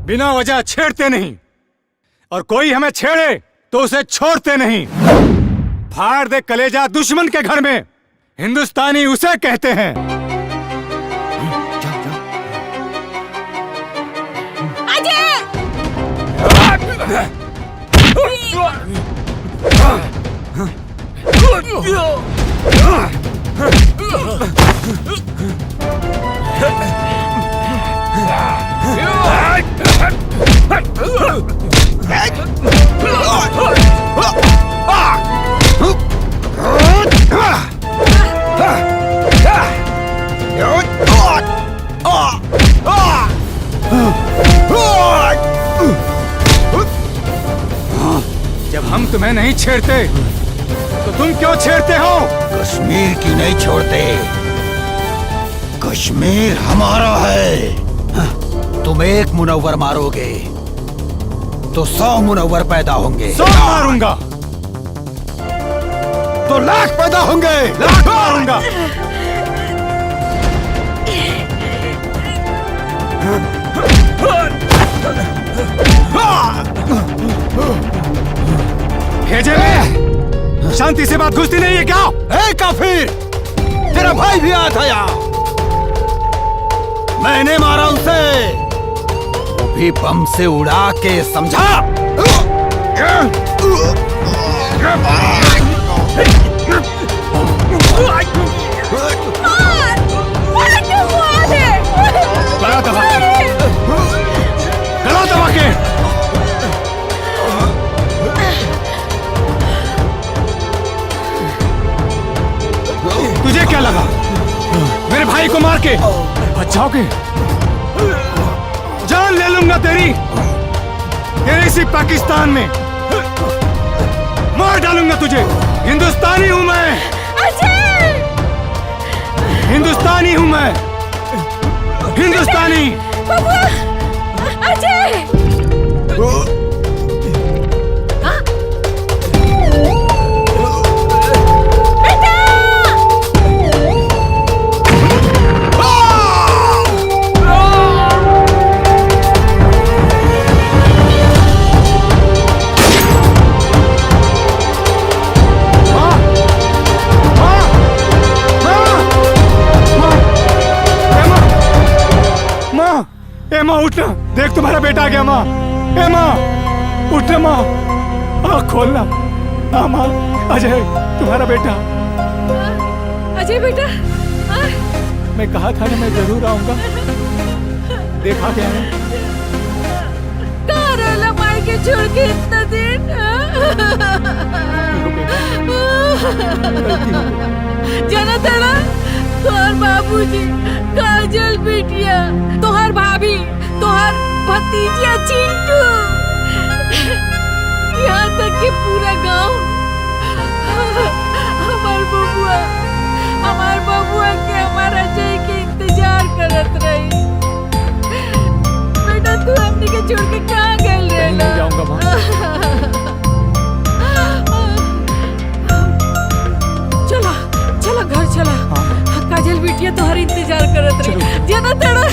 बिना वजह छेड़ते नहीं, और कोई हमें छेड़े तो उसे छोड़ते नहीं। फाड़ दे कलेजा दुश्मन के घर में, हिंदुस्तानी उसे कहते हैं। जब हम तुम्हें नहीं छेड़ते तो तुम क्यों छेड़ते हो? कश्मीर की नहीं छोड़ते, कश्मीर हमारा है। तुम एक मुनव्वर मारोगे तो 100 मुनव्वर पैदा होंगे। 100 मारूंगा तो लाख पैदा होंगे। लाख मारूंगा। भेजे में शांति से बात घुसती नहीं है क्या? ए काफिर, तेरा भाई भी आया था यहाँ, मैंने मारा उसे, वो भी बम से उड़ा के, समझा? गला दबा के। तुझे क्या लगा मेरे भाई को मार के बच जाओगे? जान ले लूंगा तेरी इसी पाकिस्तान में, मार डालूंगा तुझे। हिंदुस्तानी हूं मैं, हिंदुस्तानी हूं मैं, हिंदुस्तानी। माँ उठना, देख तुम्हारा बेटा आ गया। माँ, ए माँ उठना, माँ आँख खोलना। हाँ माँ, अजय तुम्हारा बेटा। अजय बेटा, मैं कहा था ना मैं जरूर आऊंगा, देखा क्या है? कहाँ रहला माई के छोड़ के इतना दिन? जाना था तोहर बाबूजी, काजल बिटिया, तोहर भाभी, तोहर भतीजिया चिंटू, यहाँ तक कि पूरा गांव हमार बबुआ के, हमारा अजय के इंतजार करत रही। बेटा तू हमनी के छोड़ के कहाँ गइल रहला? नहीं जाऊंगा माँ। चला चला घर चला। काजल बिटिया तोहर इंतजार करत रही। जाना तड़ा